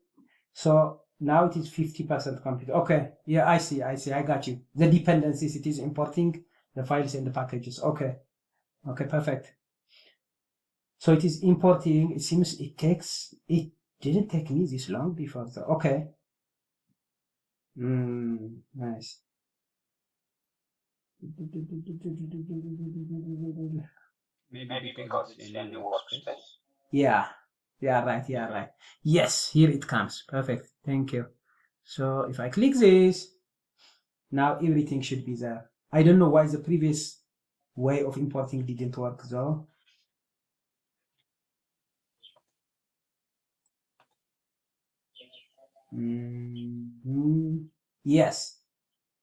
So now it is 50% complete. Okay, yeah, I see. I got you. The dependencies, it is importing the files and the packages. Okay, perfect. So it is importing. It seems it didn't take me this long before. Okay. Nice.
Maybe because it's in the workspace.
Yeah, right. Yes, here it comes. Perfect. Thank you. So if I click this, now everything should be there. I don't know why the previous way of importing didn't work though. Yes.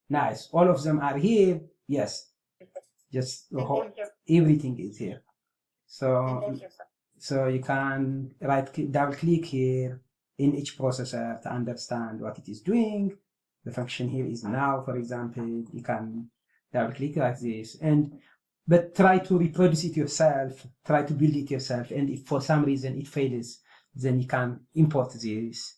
Nice. All of them are here. Yes. Just everything is here. So you can double click here in each processor to understand what it is doing. The function here is now, for example. You can double click like this, but try to reproduce it yourself. Try to build it yourself. And if for some reason it fails, then you can import this.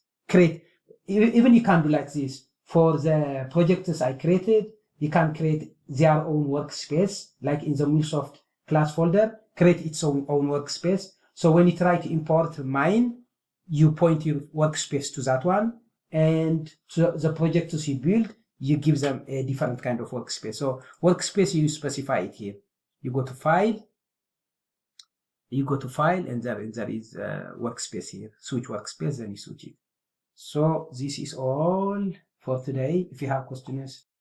Even you can do like this. For the projects I created, you can create their own workspace, like in the MuleSoft class folder, create its own workspace. So when you try to import mine, you point your workspace to that one, and so the projects you build, you give them a different kind of workspace. So workspace, you specify it here. You go to file, and there is workspace here. Switch workspace, then you switch it. So this is all for today. If you have questions,